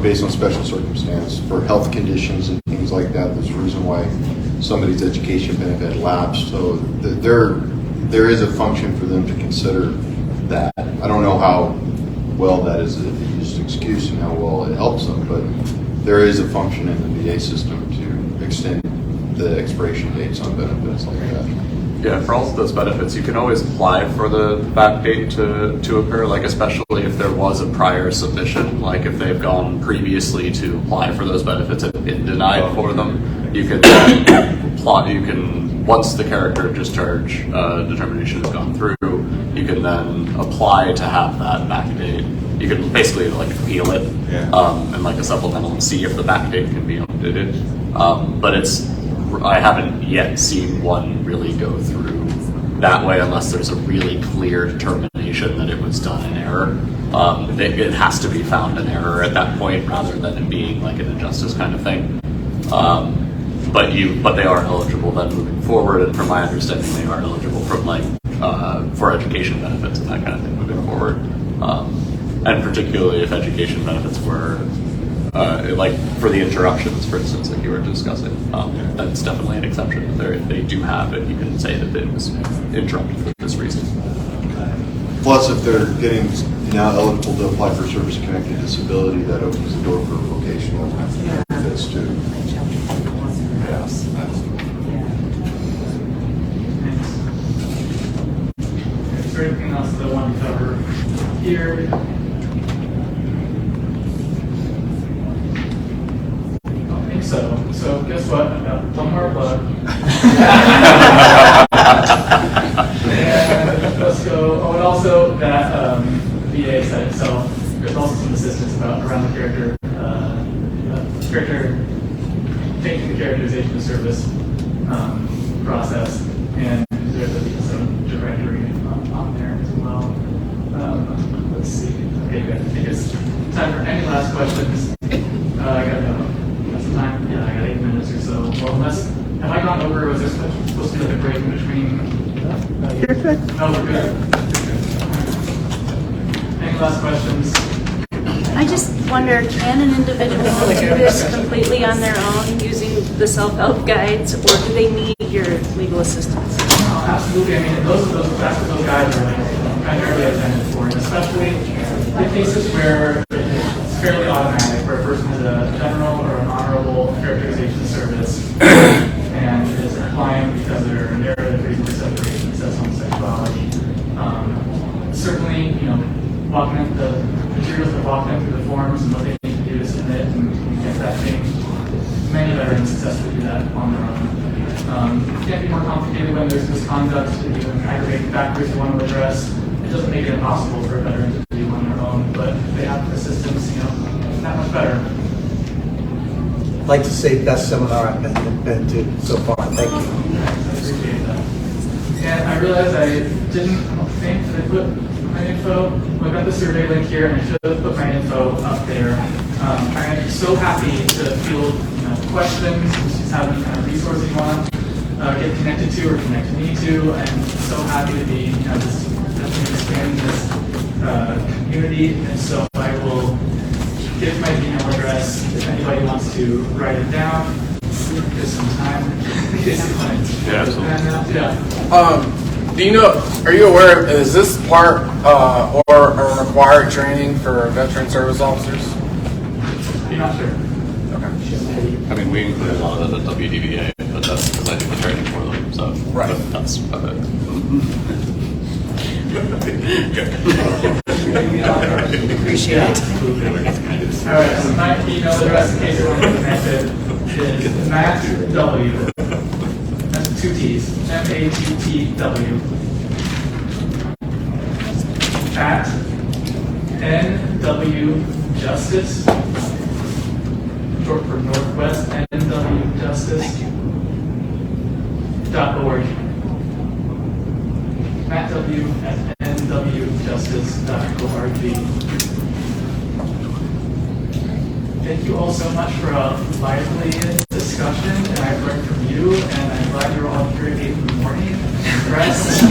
based on special circumstance for health conditions and things like that. There's a reason why somebody's education benefit lapsed. So there is a function for them to consider that. I don't know how well that is a used excuse and how well it helps them, but there is a function in the VA system to extend the expiration dates on benefits like that. Yeah, for all of those benefits, you can always apply for the back date to occur, like especially if there was a prior submission, like if they've gone previously to apply for those benefits and been denied for them, you can plot, once the character discharge determination has gone through, you can then apply to have that back date. You can basically like appeal it and like a supplemental and see if the back date can be updated. But I haven't yet seen one really go through that way unless there's a really clear determination that it was done in error. It has to be found in error at that point rather than it being like an injustice kind of thing. But they are eligible then moving forward, and from my understanding, they are eligible for education benefits and that kind of thing moving forward. And particularly if education benefits were like for the interruptions, for instance, like you were discussing, that's definitely an exception. If they do have it, you can say that it was interrupted for this reason. Plus, if they're getting now eligible to apply for service-connected disability, that opens the door for vocational benefits too. Is there anything else that I want to cover here? I don't think so. So guess what? I've got one more plug. And let's go. Oh, and also that the VA site itself, there's also some assistance around the character changing the characterization of service process, and there's some directory on there as well. Let's see. Okay, good. I think it's time for any last questions. I got some time. Yeah, I got 8 minutes or so. Well, have I gone over? Was there supposed to be like a break in between? You're good. No, we're good. Any last questions? I just wonder, can an individual do this completely on their own using the self-help guides, or do they need your legal assistance? Absolutely. I mean, that's what those guides are primarily intended for, and especially in cases where it's fairly automatic, where a person is a general or an honorable characterization service and is applying because they're narrative reason for separation, says homosexuality. Certainly, walking the materials that walk them through the forms and what they need to do to submit and get that changed. Many veterans successfully do that on their own. It can't be more complicated when there's misconduct and even aggravating factors you want to address. It doesn't make it impossible for a veteran to do on their own, but if they have assistance, that much better. I'd like to say best seminar I've been to so far. Thank you. I appreciate that. And I realized I didn't think that I put my info. I've got the survey link here, and I should have put my info up there. I'm so happy to field questions, just have any kind of resource you want to get connected to or connect me to. I'm so happy to be just expanding this community, and so I will give my email address if anybody wants to write it down. There's some time. Yeah, absolutely. Do you know, are you aware, is this part or a required training for veteran service officers? I'm not sure. Okay. I mean, we include a lot of the WDVA, but that's because I do the training for them, so right. But that's about it. Appreciate it. All right, so my email address, in case you want to get connected, is Matt W. That's 2 T's. MATTW. At NWJustice, short for Northwest, NWJustice.org. Matt W. at NWJustice.org. Thank you all so much for a lively discussion, and I've learned from you, and I'm glad you're all here at 8 in the morning, dressed.